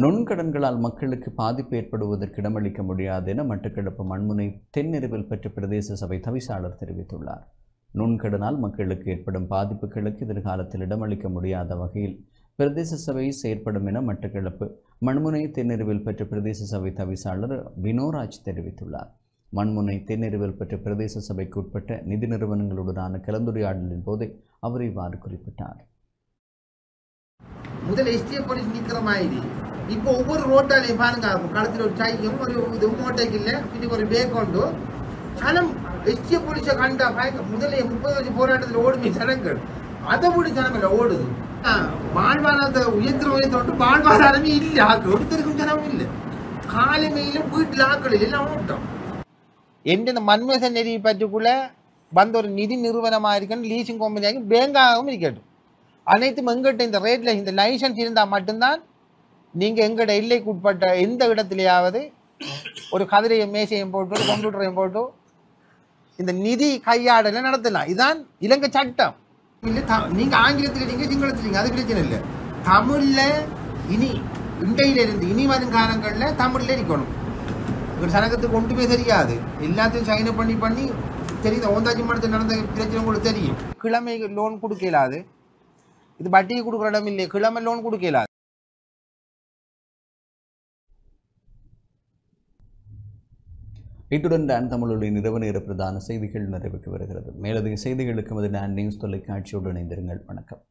நுண்கடன்களால் மக்களுக்கு பாதிப்பு ஏற்படுவதற்கு இடமளிக்க முடியாது என மட்டக்களப்பு மண்முனை தென்னெருவில் பெற்ற பிரதேச சபை தவிசாளர் தெரிவித்துள்ளார். நுண்கடனால் மக்களுக்கு ஏற்படும் பாதிப்புகளுக்கு எதிர்காலத்தில் இடமளிக்க முடியாத வகையில் பிரதேச சபை செயற்படும் என மட்டக்களப்பு மண்முனை தென்னெருவில் பெற்ற பிரதேச சபை தவிசாளர் வினோராஜ் தெரிவித்துள்ளார். மண்முனை தென்னெருவில் பெற்ற பிரதேச சபைக்கு உட்பட்ட நிதி நிறுவனங்களுடனான கலந்துரையாடலின் போதே அவர் இவ்வாறு குறிப்பிட்டார். முதல் எஸ்டிஎஃப் போலீஸ் நிற்கிற மாதிரி இப்போ ஒவ்வொரு ரோட்டாலையும் பாருங்க, களத்தில் ஒரு சைக்கும் ஒரு இது மோட்டைக்கு இல்லை, பின்னுக்கு ஒரு பேக் கொண்டு சனம் எஸ்டிஎஃப் போலீஸை கண்டா முதல்ல 30 வருஷம் போராட்டத்தில் ஓடுமே ஜனங்கள், அதை விட ஜனங்கள் ஓடுது. வாழ்வாதாரத்தை உயர்த்தோட்டு வாழ்வாதாரமே இல்லை, ஆக்கள் ஒருத்தருக்கும் ஜனமும் இல்லை. காலமையிலும் வீட்டில் ஆக்கள் எல்லாம் ஓட்டம். எந்த மன்மோகன் நெறி பற்றிக்குள்ள வந்த ஒரு நிதி நிறுவனமாக இருக்கணும், லீசிங் கம்பெனியாக பேங்காகவும் இருக்கட்டும், அனைத்தும் எங்கிட்ட இந்த ரேட்டில் இந்த லைசன்ஸ் இருந்தால் மட்டும்தான் நீங்கள் எங்கள்ட எல்லைக்கு உட்பட்ட எந்த இடத்துலையாவது ஒரு கதிரையும் மேசையும் போட்டு ஒரு கம்ப்யூட்டரையும் போட்டு இந்த நிதி கையாடலை நடத்தலாம். இதுதான் இலங்கை சட்டம். இல்லை நீங்கள் ஆங்கிலத்தில் நீங்கள் சிங்களத்தில் அது பிரச்சனை இல்லை. தமிழில் இனி இண்டையிலிருந்து இனி வரும் காலங்களில் தமிழில் இருக்கணும். ஒரு சனகத்துக்கு ஒன்றுமே தெரியாது, எல்லாத்தையும் சைன் பண்ணி தெரியுது. ஓந்தாச்சி மடத்தில் நடந்த பிரச்சனை உங்களுக்கு தெரியும். கிழமை லோன் கொடுக்கலாது, இது வட்டிக்கு கொடுக்குற இடம் இல்லை, கிழமை லோன் கொடுக்கலாது. இத்துடன் டான் தமிழொலியின் இரவு நேர பிரதான செய்திகள் நிறைவுக்கு வருகிறது. மேலதிக செய்திகளுக்கு டான் நியூஸ் தொலைக்காட்சியோடு இணைந்திருங்கள். வணக்கம்.